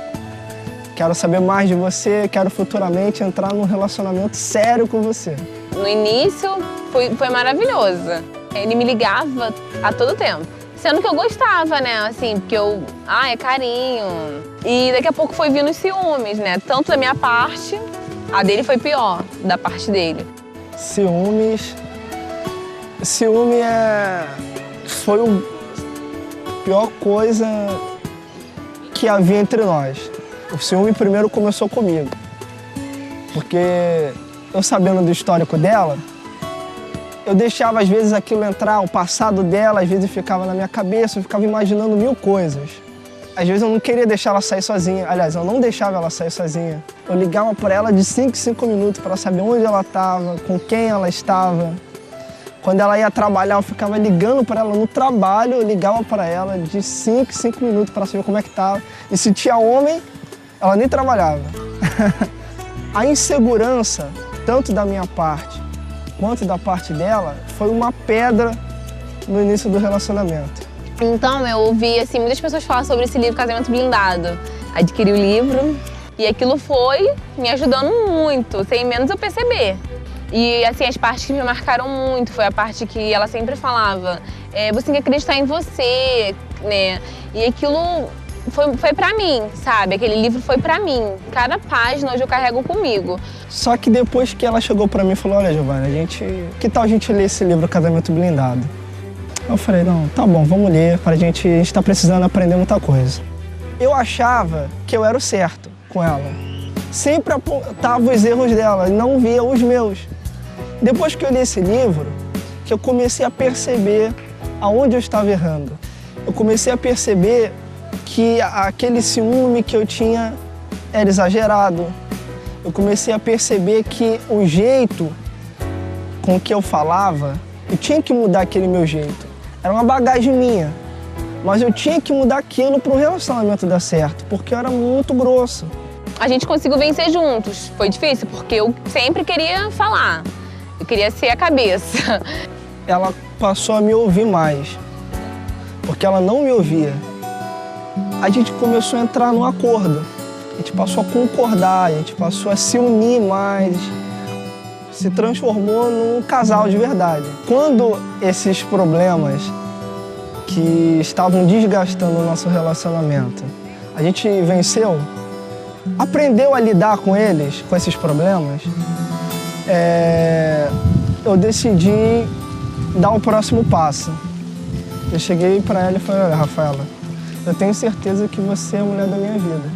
Quero saber mais de você, quero futuramente entrar num relacionamento sério com você. No início foi maravilhoso. Ele me ligava a todo tempo. Sendo que eu gostava, né? Assim, porque é carinho. E daqui a pouco foi vindo os ciúmes, né? Tanto da minha parte, a dele foi pior, da parte dele. Ciúmes foi a pior coisa que havia entre nós. O ciúme primeiro começou comigo, porque eu sabendo do histórico dela, eu deixava às vezes aquilo entrar, o passado dela às vezes ficava na minha cabeça, eu ficava imaginando 1000 coisas. Às vezes eu não queria deixar ela sair sozinha. Aliás, eu não deixava ela sair sozinha. Eu ligava para ela de 5 em 5 minutos para saber onde ela estava, com quem ela estava. Quando ela ia trabalhar, eu ficava ligando para ela no trabalho, eu ligava para ela de 5 em 5 minutos para saber como é que estava. E se tinha homem, ela nem trabalhava. A insegurança, tanto da minha parte quanto da parte dela, foi uma pedra no início do relacionamento. Então eu ouvi assim, muitas pessoas falar sobre esse livro Casamento Blindado. Adquiri o livro e aquilo foi me ajudando muito, sem menos eu perceber. E assim, as partes que me marcaram muito foi a parte que ela sempre falava, você tem que acreditar em você, né? E aquilo foi pra mim, sabe? Aquele livro foi pra mim. Cada página hoje eu carrego comigo. Só que depois que ela chegou pra mim e falou, olha, Giovana, que tal a gente ler esse livro Casamento Blindado? Eu falei, não, tá bom, vamos ler, a gente tá precisando aprender muita coisa. Eu achava que eu era o certo com ela. Sempre apontava os erros dela e não via os meus. Depois que eu li esse livro, que eu comecei a perceber aonde eu estava errando. Eu comecei a perceber que aquele ciúme que eu tinha era exagerado. Eu comecei a perceber que o jeito com que eu falava, eu tinha que mudar aquele meu jeito. Era uma bagagem minha, mas eu tinha que mudar aquilo para o relacionamento dar certo, porque eu era muito grosso. A gente conseguiu vencer juntos. Foi difícil, porque eu sempre queria falar. Eu queria ser a cabeça. Ela passou a me ouvir mais, porque ela não me ouvia. A gente começou a entrar num acordo. A gente passou a concordar, a gente passou a se unir mais. Se transformou num casal de verdade. Quando esses problemas que estavam desgastando o nosso relacionamento, a gente venceu, aprendeu a lidar com eles, com esses problemas, eu decidi dar o próximo passo. Eu cheguei para ela e falei, olha, Rafaela, eu tenho certeza que você é a mulher da minha vida.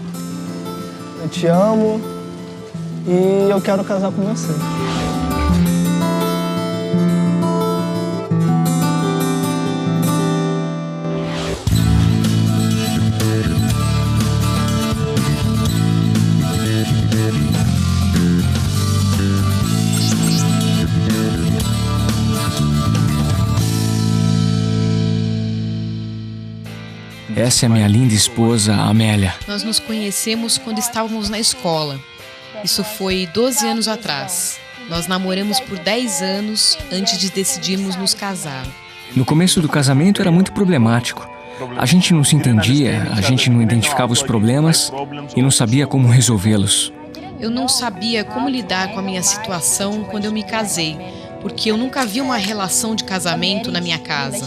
Eu te amo e eu quero casar com você. Essa é a minha linda esposa, Amélia. Nós nos conhecemos quando estávamos na escola. Isso foi 12 anos atrás. Nós namoramos por 10 anos antes de decidirmos nos casar. No começo do casamento era muito problemático. A gente não se entendia, a gente não identificava os problemas e não sabia como resolvê-los. Eu não sabia como lidar com a minha situação quando eu me casei, porque eu nunca vi uma relação de casamento na minha casa.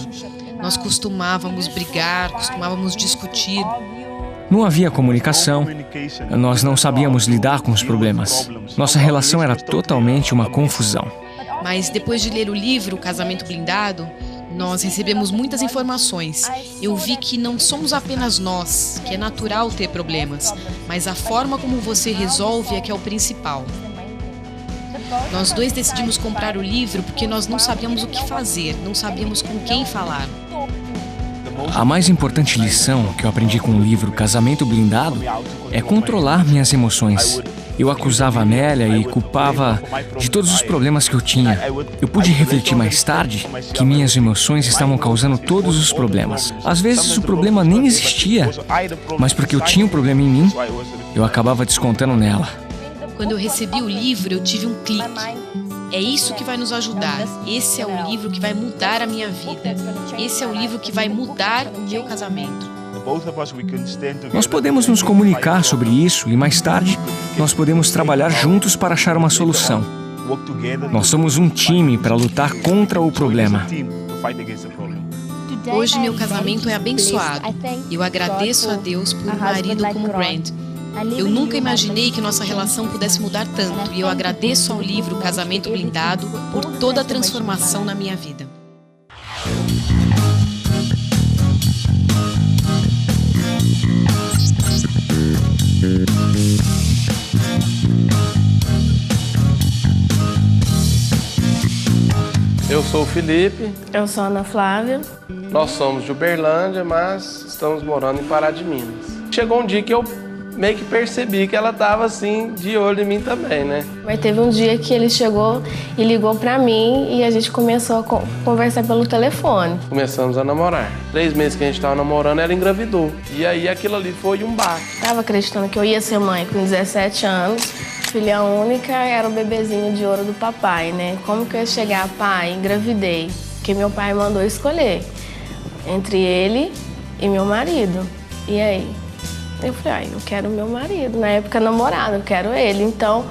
Nós costumávamos brigar, costumávamos discutir. Não havia comunicação, nós não sabíamos lidar com os problemas. Nossa relação era totalmente uma confusão. Mas depois de ler o livro Casamento Blindado, nós recebemos muitas informações. Eu vi que não somos apenas nós, que é natural ter problemas, mas a forma como você resolve é que é o principal. Nós dois decidimos comprar o livro porque nós não sabíamos o que fazer, não sabíamos com quem falar. A mais importante lição que eu aprendi com o livro Casamento Blindado é controlar minhas emoções. Eu acusava a Amélia e culpava de todos os problemas que eu tinha. Eu pude refletir mais tarde que minhas emoções estavam causando todos os problemas. Às vezes o problema nem existia, mas porque eu tinha um problema em mim, eu acabava descontando nela. Quando eu recebi o livro, eu tive um clique. É isso que vai nos ajudar. Esse é o livro que vai mudar a minha vida. Esse é o livro que vai mudar o meu casamento. Nós podemos nos comunicar sobre isso e mais tarde nós podemos trabalhar juntos para achar uma solução. Nós somos um time para lutar contra o problema. Hoje meu casamento é abençoado. Eu agradeço a Deus por um marido como Grant. Eu nunca imaginei que nossa relação pudesse mudar tanto e eu agradeço ao livro Casamento Blindado por toda a transformação na minha vida. Eu sou o Felipe. Eu sou a Ana Flávia. Nós somos de Uberlândia, mas estamos morando em Pará de Minas. Chegou um dia que eu meio que percebi que ela estava assim, de olho em mim também, né? Mas teve um dia que ele chegou e ligou pra mim e a gente começou a conversar pelo telefone. Começamos a namorar. 3 meses que a gente estava namorando, ela engravidou. E aí aquilo ali foi um baque. Tava acreditando que eu ia ser mãe com 17 anos. Filha única, era o bebezinho de ouro do papai, né? Como que eu ia chegar, pai, engravidei? Porque meu pai mandou escolher entre ele e meu marido. E aí? Eu falei, eu quero meu marido. Na época, namorado, eu quero ele. Então,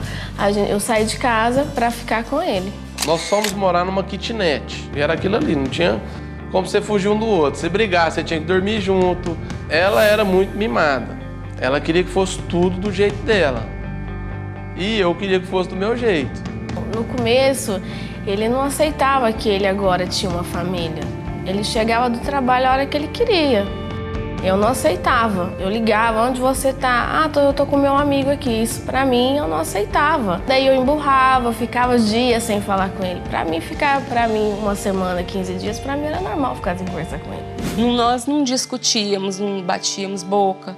eu saí de casa pra ficar com ele. Nós fomos morar numa kitnet. E era aquilo ali, não tinha como você fugir um do outro. Você brigar, você tinha que dormir junto. Ela era muito mimada. Ela queria que fosse tudo do jeito dela. E eu queria que fosse do meu jeito. No começo, ele não aceitava que ele agora tinha uma família. Ele chegava do trabalho a hora que ele queria. Eu não aceitava. Eu ligava, onde você tá? Eu tô com meu amigo aqui. Isso pra mim eu não aceitava. Daí eu emburrava, ficava dias sem falar com ele. Pra mim, uma semana, 15 dias, pra mim era normal ficar sem conversar com ele. Nós não discutíamos, não batíamos boca,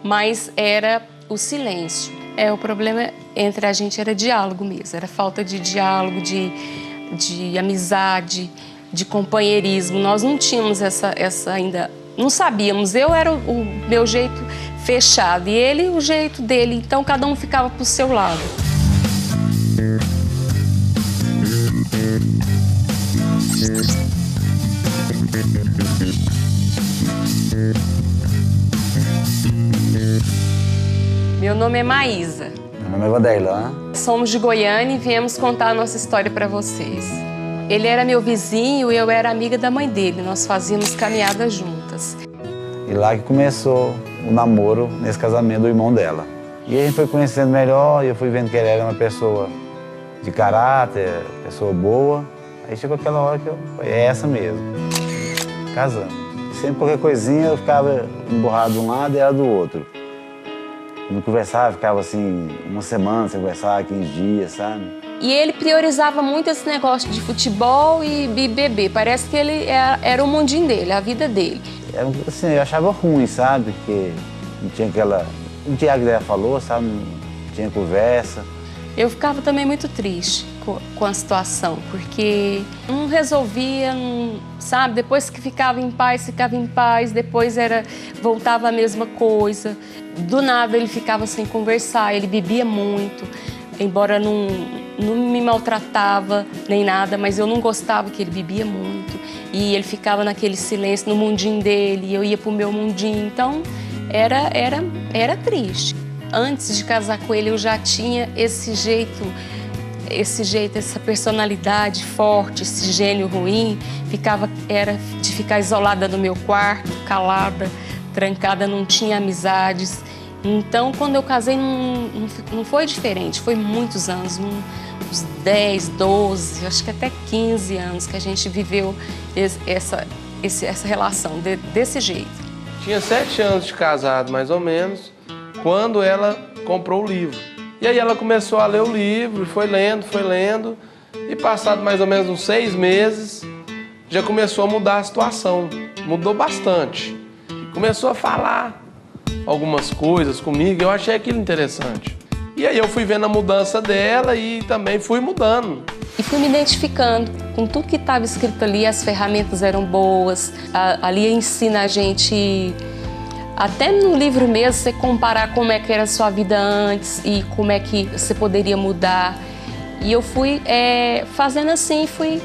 mas era o silêncio. O problema entre a gente era diálogo mesmo. Era falta de diálogo, de amizade, de companheirismo. Nós não tínhamos essa ainda... Não sabíamos, eu era o meu jeito fechado e ele o jeito dele, então cada um ficava pro seu lado. Meu nome é Maísa. Meu nome é Vanderlan. Somos de Goiânia e viemos contar a nossa história para vocês. Ele era meu vizinho e eu era amiga da mãe dele. Nós fazíamos caminhadas juntas. E lá que começou o namoro nesse casamento do irmão dela. E a gente foi conhecendo melhor e eu fui vendo que ele era uma pessoa de caráter, pessoa boa. Aí chegou aquela hora que é essa mesmo. Casamos. Sempre qualquer coisinha eu ficava emburrado de um lado e ela do outro. Não conversava, ficava assim, uma semana sem conversar, 15 dias, sabe? E ele priorizava muito esse negócio de futebol e beber. Parece que ele era o mundinho dele, a vida dele. Assim, eu achava ruim, sabe? Porque não tinha aquela... O Tiago já falou, sabe? Não tinha conversa. Eu ficava também muito triste com a situação, porque não resolvia, sabe? Depois que ficava em paz, depois voltava a mesma coisa. Do nada ele ficava sem conversar, ele bebia muito, embora não me maltratava nem nada, mas eu não gostava que ele bebia muito. E ele ficava naquele silêncio, no mundinho dele, e eu ia pro meu mundinho, então era triste. Antes de casar com ele, eu já tinha esse jeito, essa personalidade forte, esse gênio ruim. Era de ficar isolada no meu quarto, calada, trancada, não tinha amizades. Então, quando eu casei, não foi diferente, foi muitos anos, uns 10, 12, acho que até 15 anos que a gente viveu essa relação desse jeito. Tinha 7 anos de casado, mais ou menos, quando ela comprou o livro. E aí ela começou a ler o livro, foi lendo, e passado mais ou menos uns 6 meses, já começou a mudar a situação, mudou bastante. Começou a falar algumas coisas comigo, eu achei aquilo interessante. E aí eu fui vendo a mudança dela e também fui mudando. E fui me identificando com tudo que estava escrito ali, as ferramentas eram boas, ali ensina a gente, até no livro mesmo, você comparar como é que era a sua vida antes e como é que você poderia mudar. E eu fui fazendo assim, fui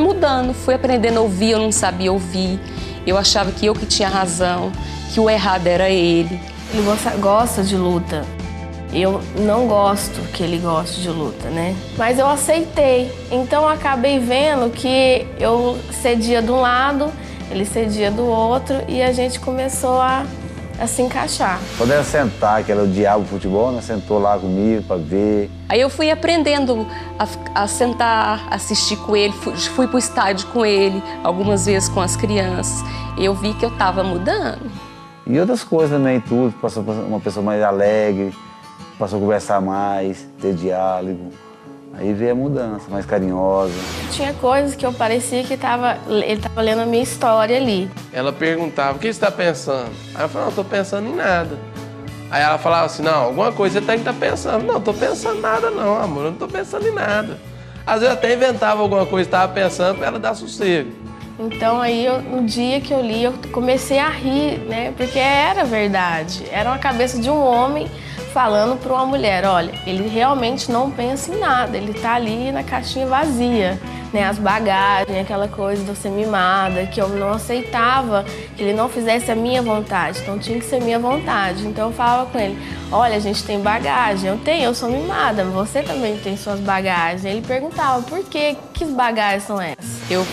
mudando, fui aprendendo a ouvir, eu não sabia ouvir. Eu achava que eu que tinha razão, que o errado era ele. Ele gosta de luta. Eu não gosto que ele goste de luta, né? Mas eu aceitei. Então eu acabei vendo que eu cedia de um lado, ele cedia do outro e a gente começou a se encaixar. Quando ela sentar, que ela odiava o futebol, ela sentou lá comigo para ver. Aí eu fui aprendendo a sentar, assistir com ele, fui pro estádio com ele, algumas vezes com as crianças. Eu vi que eu estava mudando. E outras coisas também, tudo. Passou uma pessoa mais alegre, passou a conversar mais, ter diálogo. Aí veio a mudança, mais carinhosa. Tinha coisas que eu parecia que ele estava lendo a minha história ali. Ela perguntava, o que você está pensando? Aí eu falava, não, estou pensando em nada. Aí ela falava assim, não, alguma coisa você tem que estar pensando. Não, estou pensando em nada não, amor, eu não estou pensando em nada. Às vezes eu até inventava alguma coisa que estava pensando para ela dar sossego. Então aí, no dia que eu li, eu comecei a rir, né? Porque era verdade. Era uma cabeça de um homem falando para uma mulher, olha, ele realmente não pensa em nada, ele tá ali na caixinha vazia, né? As bagagens, aquela coisa de eu ser mimada, que eu não aceitava que ele não fizesse a minha vontade, então tinha que ser minha vontade. Então eu falava com ele, olha, a gente tem bagagem, eu sou mimada, mas você também tem suas bagagens. Ele perguntava, por quê? Que bagagens são essas?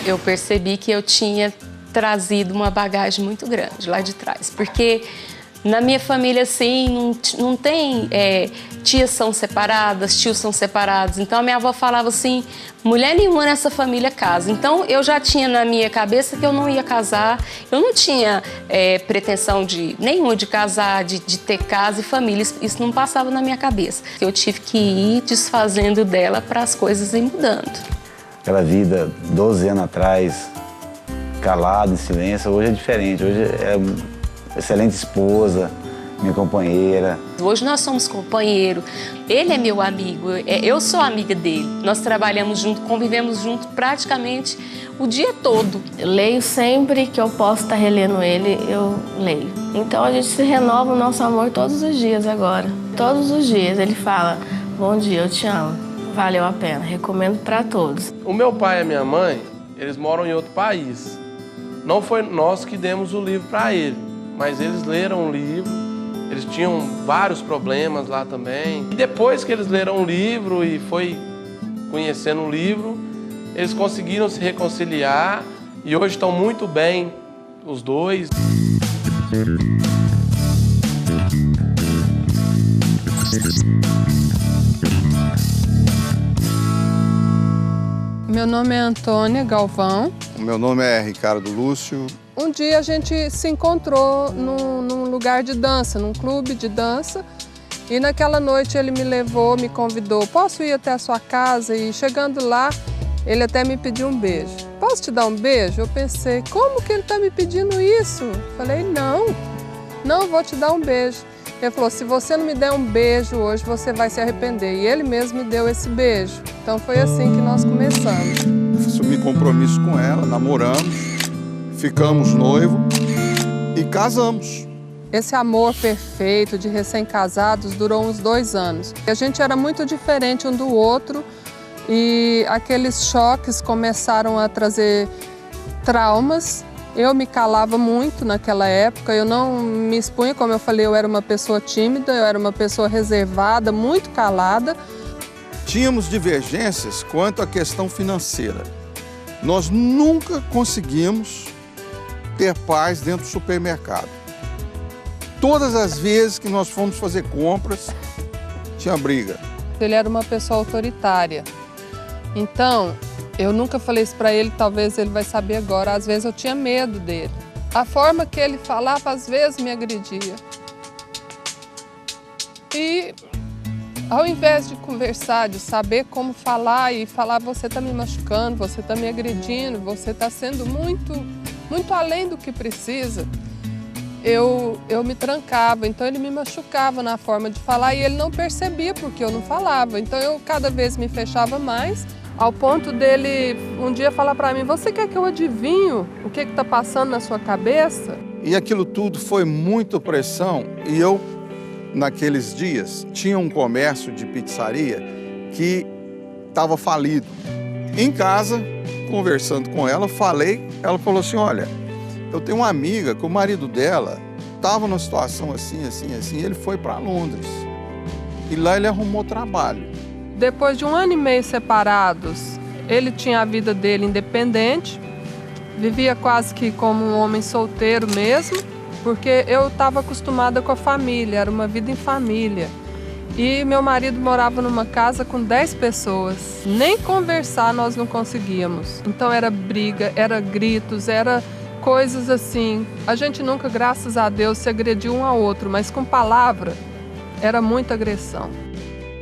Eu percebi que eu tinha trazido uma bagagem muito grande lá de trás, porque na minha família, assim, não tem tias são separadas, tios são separados. Então, a minha avó falava assim, mulher nenhuma nessa família casa. Então, eu já tinha na minha cabeça que eu não ia casar. Eu não tinha pretensão nenhuma de casar, de ter casa e família. Isso não passava na minha cabeça. Eu tive que ir desfazendo dela para as coisas ir mudando. Aquela vida, 12 anos atrás, calado, em silêncio, hoje é diferente. Hoje é excelente esposa, minha companheira. Hoje nós somos companheiros, ele é meu amigo, eu sou amiga dele. Nós trabalhamos junto, convivemos junto praticamente o dia todo. Eu leio sempre que eu posso estar relendo ele, eu leio. Então a gente se renova o nosso amor todos os dias agora. Todos os dias ele fala, bom dia, eu te amo, valeu a pena, recomendo para todos. O meu pai e a minha mãe, eles moram em outro país. Não foi nós que demos o livro para ele. Mas eles leram o livro, eles tinham vários problemas lá também. E depois que eles leram o livro e foi conhecendo o livro, eles conseguiram se reconciliar e hoje estão muito bem, os dois. Meu nome é Antônia Galvão. O meu nome é Ricardo Lúcio. Um dia a gente se encontrou num lugar de dança, num clube de dança. E naquela noite ele me levou, me convidou. Posso ir até a sua casa? E chegando lá, ele até me pediu um beijo. Posso te dar um beijo? Eu pensei, como que ele está me pedindo isso? Falei, não vou te dar um beijo. Ele falou, se você não me der um beijo hoje, você vai se arrepender. E ele mesmo me deu esse beijo. Então foi assim que nós começamos. Assumi compromisso com ela, namoramos, ficamos noivos e casamos. Esse amor perfeito de recém-casados durou uns 2 anos. A gente era muito diferente um do outro e aqueles choques começaram a trazer traumas. Eu me calava muito naquela época, eu não me expunha, como eu falei, eu era uma pessoa tímida, eu era uma pessoa reservada, muito calada. Tínhamos divergências quanto à questão financeira. Nós nunca conseguimos ter paz dentro do supermercado. Todas as vezes que nós fomos fazer compras, tinha briga. Ele era uma pessoa autoritária. Então, eu nunca falei isso para ele, talvez ele vai saber agora. Às vezes eu tinha medo dele. A forma que ele falava, às vezes, me agredia. E ao invés de conversar, de saber como falar e falar, você está me machucando, você está me agredindo, você está sendo muito além do que precisa, eu me trancava. Então ele me machucava na forma de falar e ele não percebia porque eu não falava. Então eu cada vez me fechava mais, ao ponto dele um dia falar para mim, você quer que eu adivinho o que está passando na sua cabeça? E aquilo tudo foi muito pressão e eu, naqueles dias, tinha um comércio de pizzaria que estava falido. Em casa, conversando com ela, ela falou assim, olha, eu tenho uma amiga que o marido dela estava numa situação assim, e ele foi para Londres. E lá ele arrumou trabalho. Depois de 1 ano e meio separados, ele tinha a vida dele independente, vivia quase que como um homem solteiro mesmo, porque eu estava acostumada com a família, era uma vida em família. E meu marido morava numa casa com 10 pessoas. Nem conversar nós não conseguíamos. Então era briga, era gritos, era coisas assim. A gente nunca, graças a Deus, se agrediu um ao outro, mas com palavra era muita agressão.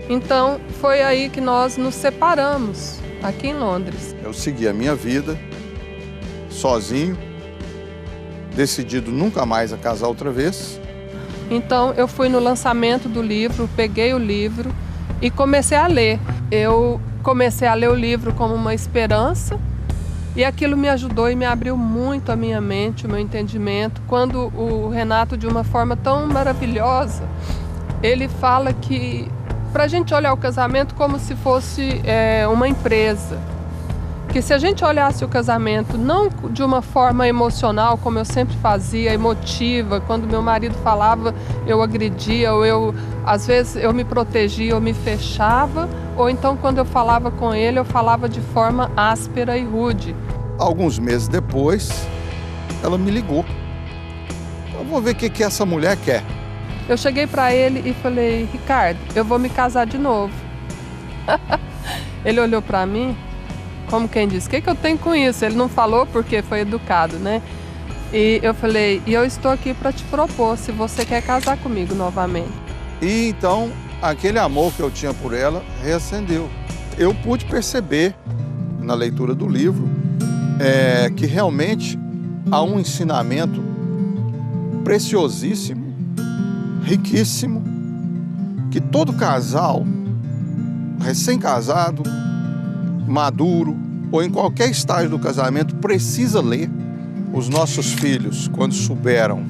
Então, foi aí que nós nos separamos, aqui em Londres. Eu segui a minha vida, sozinho, decidido nunca mais a casar outra vez. Então, eu fui no lançamento do livro, peguei o livro e comecei a ler. Eu comecei a ler o livro como uma esperança e aquilo me ajudou e me abriu muito a minha mente, o meu entendimento. Quando o Renato, de uma forma tão maravilhosa, ele fala que para a gente olhar o casamento como se fosse uma empresa. Que se a gente olhasse o casamento não de uma forma emocional, como eu sempre fazia, emotiva, quando meu marido falava, eu agredia, ou às vezes eu me protegia, eu me fechava, ou então quando eu falava com ele, eu falava de forma áspera e rude. Alguns meses depois, ela me ligou. Eu vou ver o que essa mulher quer. Eu cheguei para ele e falei, Ricardo, eu vou me casar de novo. Ele olhou para mim, como quem diz, o que eu tenho com isso? Ele não falou porque foi educado, né? E eu falei, e eu estou aqui para te propor, se você quer casar comigo novamente. E então, aquele amor que eu tinha por ela reacendeu. Eu pude perceber, na leitura do livro, que realmente há um ensinamento preciosíssimo, riquíssimo, que todo casal, recém-casado, maduro ou em qualquer estágio do casamento precisa ler. Os nossos filhos, quando souberam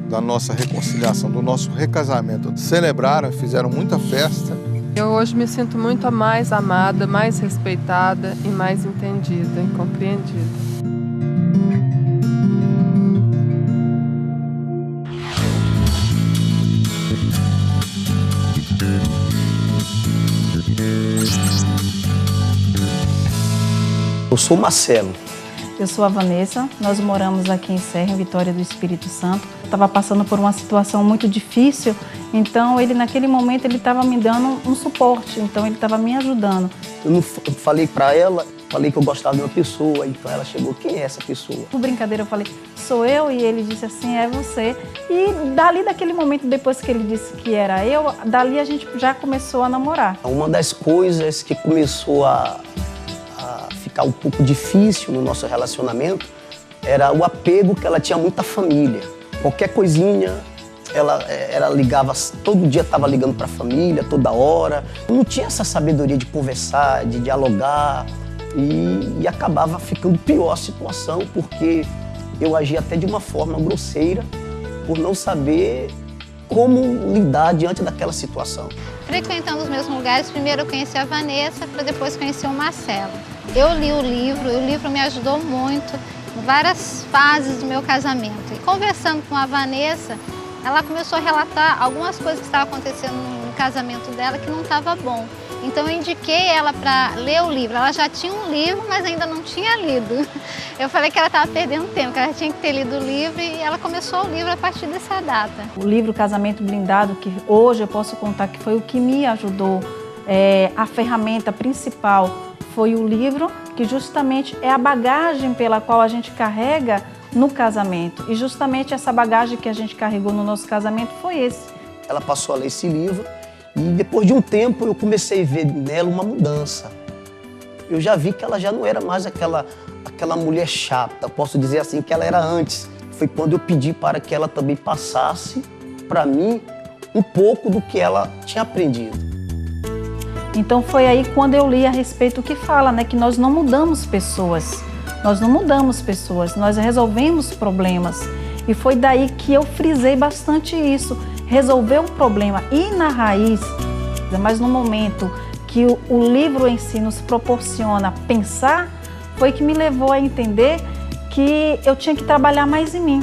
da nossa reconciliação, do nosso recasamento, celebraram, fizeram muita festa. Eu hoje me sinto muito mais amada, mais respeitada e mais entendida e compreendida. Eu sou o Marcelo. Eu sou a Vanessa, nós moramos aqui em Serra, em Vitória do Espírito Santo. Estava passando por uma situação muito difícil, então ele naquele momento ele estava me dando um suporte, então ele estava me ajudando. Eu falei para ela, falei que eu gostava de uma pessoa, então ela chegou, quem é essa pessoa? Por brincadeira eu falei, sou eu, e ele disse assim, é você. E dali daquele momento, depois que ele disse que era eu, dali a gente já começou a namorar. Uma das coisas que começou a ficar um pouco difícil no nosso relacionamento era o apego que ela tinha muito à família. Qualquer coisinha, ela ligava, todo dia estava ligando para a família, toda hora. Não tinha essa sabedoria de conversar, de dialogar e acabava ficando pior a situação porque eu agia até de uma forma grosseira por não saber como lidar diante daquela situação. Frequentando os mesmos lugares, primeiro eu conheci a Vanessa, para depois conhecer o Marcelo. Eu li o livro me ajudou muito em várias fases do meu casamento. E conversando com a Vanessa, ela começou a relatar algumas coisas que estavam acontecendo no casamento dela que não estava bom. Então eu indiquei ela para ler o livro. Ela já tinha um livro, mas ainda não tinha lido. Eu falei que ela estava perdendo tempo, que ela tinha que ter lido o livro e ela começou o livro a partir dessa data. O livro Casamento Blindado, que hoje eu posso contar que foi o que me ajudou, a ferramenta principal foi o livro, que justamente é a bagagem pela qual a gente carrega no casamento. E justamente essa bagagem que a gente carregou no nosso casamento foi esse. Ela passou a ler esse livro e depois de um tempo eu comecei a ver nela uma mudança. Eu já vi que ela já não era mais aquela mulher chata, posso dizer assim, que ela era antes. Foi quando eu pedi para que ela também passasse para mim um pouco do que ela tinha aprendido. Então foi aí quando eu li a respeito do que fala, né, que nós não mudamos pessoas. Nós não mudamos pessoas, nós resolvemos problemas. E foi daí que eu frisei bastante isso, resolver o problema, ir na raiz. Mas no momento que o livro em si nos proporciona pensar, foi que me levou a entender que eu tinha que trabalhar mais em mim.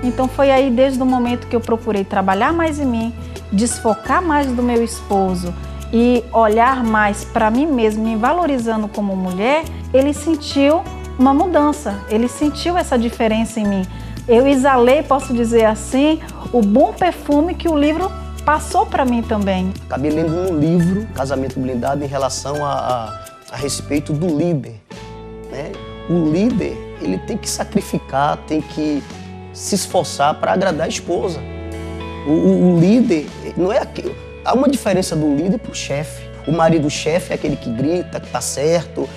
Então foi aí desde o momento que eu procurei trabalhar mais em mim, desfocar mais do meu esposo e olhar mais para mim mesma, me valorizando como mulher, ele sentiu uma mudança, ele sentiu essa diferença em mim. Eu exalei, posso dizer assim, o bom perfume que o livro passou para mim também. Acabei lendo um livro, Casamento Blindado, em relação a respeito do líder, né? O líder, ele tem que sacrificar, tem que se esforçar para agradar a esposa. O líder, não é aquilo. Há uma diferença do líder para o chefe. O marido chefe é aquele que grita, que tá certo,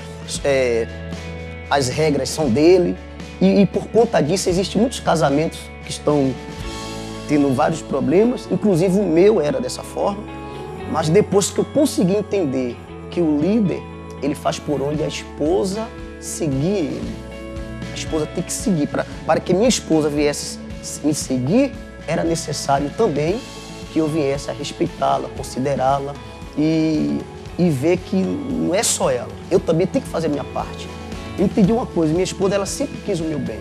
as regras são dele. E por conta disso, existem muitos casamentos que estão tendo vários problemas, inclusive o meu era dessa forma. Mas depois que eu consegui entender que o líder, ele faz por onde a esposa seguir ele. A esposa tem que seguir. Para que minha esposa viesse me seguir, era necessário também que eu viesse a respeitá-la, considerá-la e ver que não é só ela. Eu também tenho que fazer a minha parte. Eu entendi uma coisa, minha esposa, ela sempre quis o meu bem.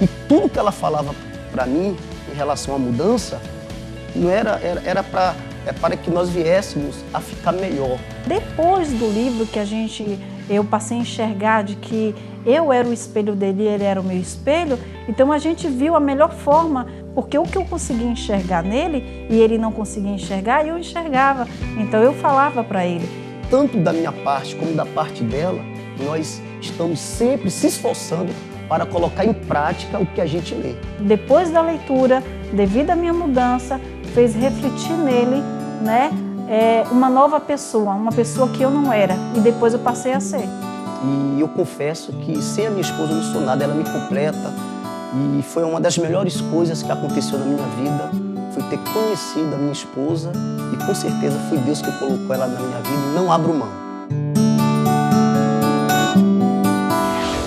E tudo que ela falava para mim em relação à mudança, não era para que nós viéssemos a ficar melhor. Depois do livro que eu passei a enxergar de que eu era o espelho dele e ele era o meu espelho, então a gente viu a melhor forma, porque o que eu conseguia enxergar nele e ele não conseguia enxergar, eu enxergava. Então eu falava para ele. Tanto da minha parte como da parte dela, nós estamos sempre se esforçando para colocar em prática o que a gente lê. Depois da leitura, devido à minha mudança, fez refletir nele, né, uma nova pessoa, uma pessoa que eu não era, e depois eu passei a ser. E eu confesso que sem a minha esposa eu não sou nada, ela me completa, e foi uma das melhores coisas que aconteceu na minha vida, foi ter conhecido a minha esposa, e com certeza foi Deus que colocou ela na minha vida, e não abro mão.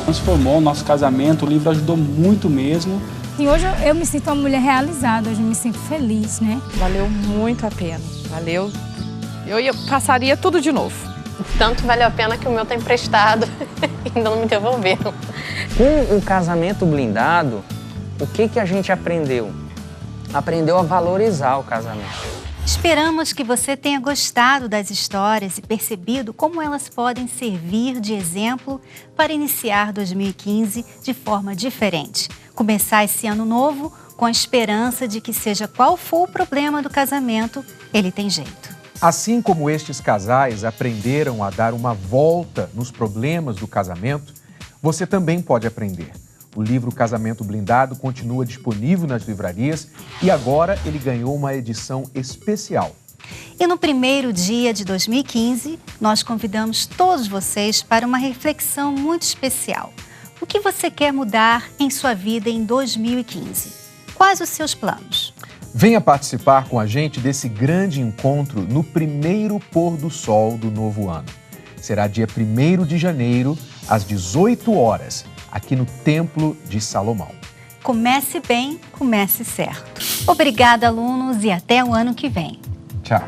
Transformou o nosso casamento, o livro ajudou muito mesmo. E hoje eu me sinto uma mulher realizada, hoje eu me sinto feliz, né? Valeu muito a pena, valeu. Eu passaria tudo de novo. Tanto valeu a pena que o meu tá emprestado e ainda não me devolveram. Com o casamento blindado, o que a gente aprendeu? Aprendeu a valorizar o casamento. Esperamos que você tenha gostado das histórias e percebido como elas podem servir de exemplo para iniciar 2015 de forma diferente. Começar esse ano novo com a esperança de que, seja qual for o problema do casamento, ele tem jeito. Assim como estes casais aprenderam a dar uma volta nos problemas do casamento, você também pode aprender. O livro Casamento Blindado continua disponível nas livrarias e agora ele ganhou uma edição especial. E no primeiro dia de 2015, nós convidamos todos vocês para uma reflexão muito especial. O que você quer mudar em sua vida em 2015? Quais os seus planos? Venha participar com a gente desse grande encontro no primeiro pôr do sol do novo ano. Será dia 1º de janeiro, às 18 horas, aqui no Templo de Salomão. Comece bem, comece certo. Obrigada, alunos, e até o ano que vem. Tchau.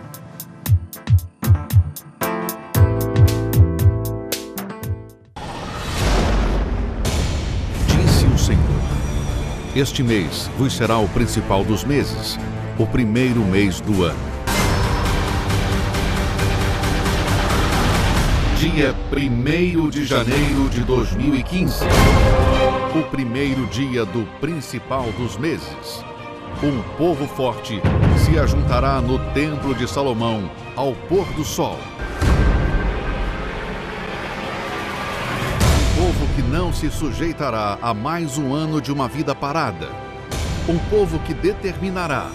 Disse o Senhor: este mês vos será o principal dos meses, o primeiro mês do ano. Dia 1º de janeiro de 2015, o primeiro dia do principal dos meses. Um povo forte se ajuntará no Templo de Salomão ao pôr do sol. Um povo que não se sujeitará a mais um ano de uma vida parada. Um povo que determinará: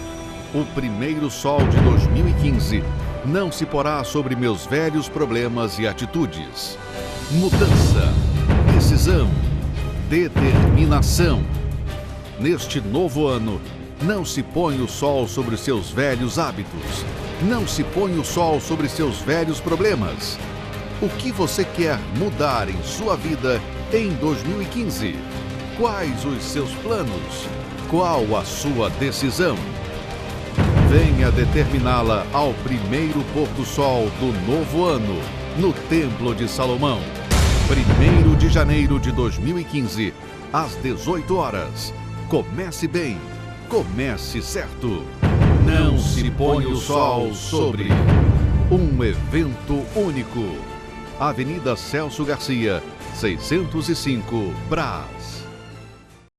o primeiro sol de 2015 não se porá sobre meus velhos problemas e atitudes. Mudança, decisão, determinação. Neste novo ano, não se põe o sol sobre seus velhos hábitos. Não se põe o sol sobre seus velhos problemas. O que você quer mudar em sua vida em 2015? Quais os seus planos? Qual a sua decisão? Venha determiná-la ao primeiro pôr do sol do novo ano, no Templo de Salomão. 1º de janeiro de 2015, às 18 horas. Comece bem, comece certo. Não se põe o sol sobre. Um evento único. Avenida Celso Garcia, 605, Brás.